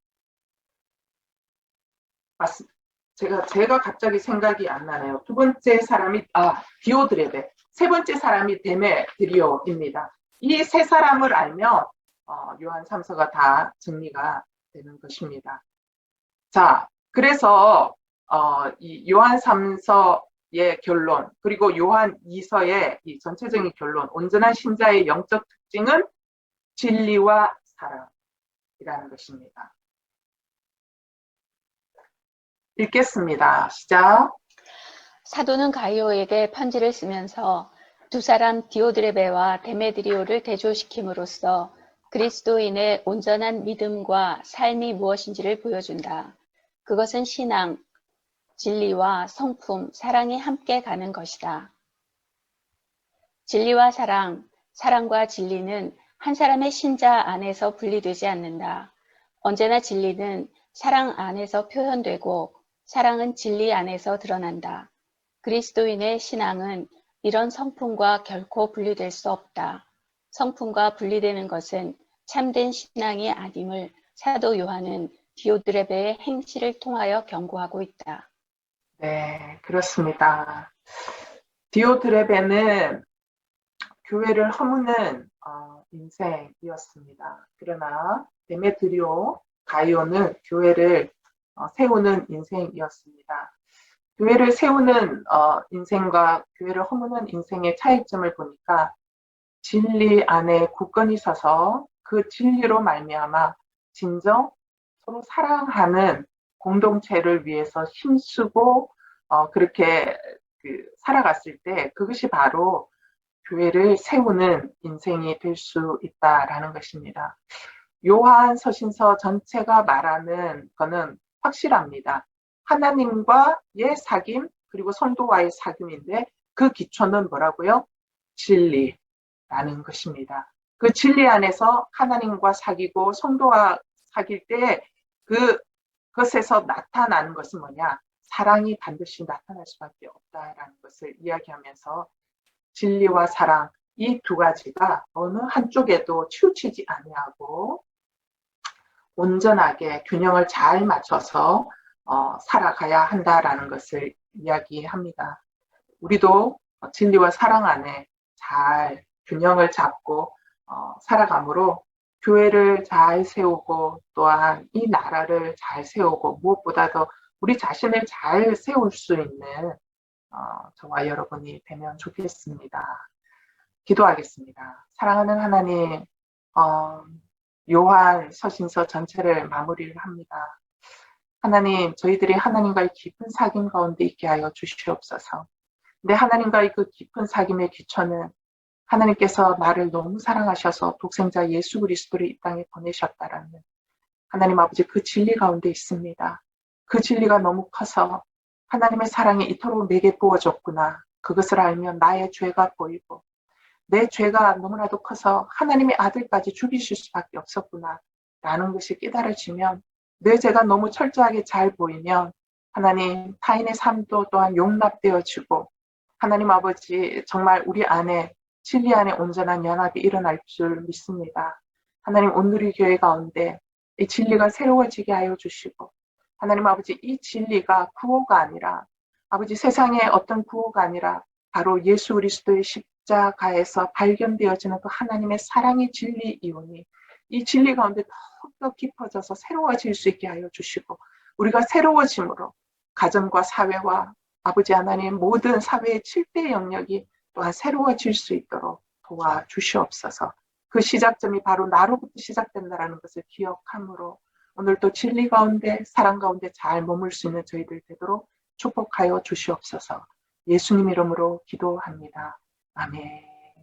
Speaker 1: 맞습니다. 제가 갑자기 생각이 안 나네요. 두 번째 사람이 디오드레베. 세 번째 사람이 데메드리오입니다. 이 세 사람을 알면 요한 3서가 다 정리가 되는 것입니다. 자, 그래서 이 요한 3서의 결론 그리고 요한 2서의 이 전체적인 결론, 온전한 신자의 영적 특징은 진리와 사랑이라는 것입니다. 읽겠습니다. 시작.
Speaker 2: 사도는 가이오에게 편지를 쓰면서 두 사람 디오드레베와 데메드리오를 대조시킴으로써 그리스도인의 온전한 믿음과 삶이 무엇인지를 보여준다. 그것은 신앙, 진리와 성품, 사랑이 함께 가는 것이다. 진리와 사랑, 사랑과 진리는 한 사람의 신자 안에서 분리되지 않는다. 언제나 진리는 사랑 안에서 표현되고 사랑은 진리 안에서 드러난다. 그리스도인의 신앙은 이런 성품과 결코 분리될 수 없다. 성품과 분리되는 것은 참된 신앙이 아님을 사도 요한은 디오드레베의 행실을 통하여 경고하고 있다.
Speaker 1: 네, 그렇습니다. 디오드레베는 교회를 허무는 인생이었습니다. 그러나 데메드리오, 가이오는 교회를 세우는 인생이었습니다. 교회를 세우는 인생과 교회를 허무는 인생의 차이점을 보니까 진리 안에 굳건히 서서 그 진리로 말미암아 진정 서로 사랑하는 공동체를 위해서 힘쓰고 그렇게 살아갔을 때 그것이 바로 교회를 세우는 인생이 될 수 있다라는 것입니다. 요한 서신서 전체가 말하는 것은 확실합니다. 하나님과의 사귐 그리고 성도와의 사귐인데 그 기초는 뭐라고요? 진리라는 것입니다. 그 진리 안에서 하나님과 사귀고 성도와 사귈 때 그것에서 나타나는 것은 뭐냐? 사랑이 반드시 나타날 수밖에 없다라는 것을 이야기하면서 진리와 사랑 이 두 가지가 어느 한쪽에도 치우치지 아니하고 온전하게 균형을 잘 맞춰서 살아가야 한다라는 것을 이야기합니다. 우리도 진리와 사랑 안에 잘 균형을 잡고 살아감으로 교회를 잘 세우고 또한 이 나라를 잘 세우고 무엇보다도 우리 자신을 잘 세울 수 있는 저와 여러분이 되면 좋겠습니다. 기도하겠습니다. 사랑하는 하나님, 어, 요한 서신서 전체를 마무리를 합니다. 하나님, 저희들이 하나님과의 깊은 사귐 가운데 있게 하여 주시옵소서. 근데 하나님과의 그 깊은 사귐의 기초는 하나님께서 나를 너무 사랑하셔서 독생자 예수 그리스도를 이 땅에 보내셨다라는 하나님 아버지 그 진리 가운데 있습니다. 그 진리가 너무 커서 하나님의 사랑이 이토록 내게 부어졌구나. 그것을 알면 나의 죄가 보이고 내 죄가 너무나도 커서 하나님의 아들까지 죽이실 수밖에 없었구나. 라는 것이 깨달아지면 내 죄가 너무 철저하게 잘 보이면 하나님 타인의 삶도 또한 용납되어지고 하나님 아버지 정말 우리 안에 진리 안에 온전한 연합이 일어날 줄 믿습니다. 하나님 오늘의 교회 가운데 이 진리가 새로워지게 하여 주시고 하나님 아버지 이 진리가 구호가 아니라 아버지 세상의 어떤 구호가 아니라 바로 예수 그리스도의 십자가에서 발견되어지는 그 하나님의 사랑의 진리이오니 이 진리 가운데 더욱더 깊어져서 새로워질 수 있게 하여 주시고 우리가 새로워짐으로 가정과 사회와 아버지 하나님 모든 사회의 7대 영역이 또한 새로워질 수 있도록 도와주시옵소서. 그 시작점이 바로 나로부터 시작된다는 것을 기억함으로 오늘도 진리 가운데 사랑 가운데 잘 머물 수 있는 저희들 되도록 축복하여 주시옵소서. 예수님 이름으로 기도합니다. 아멘.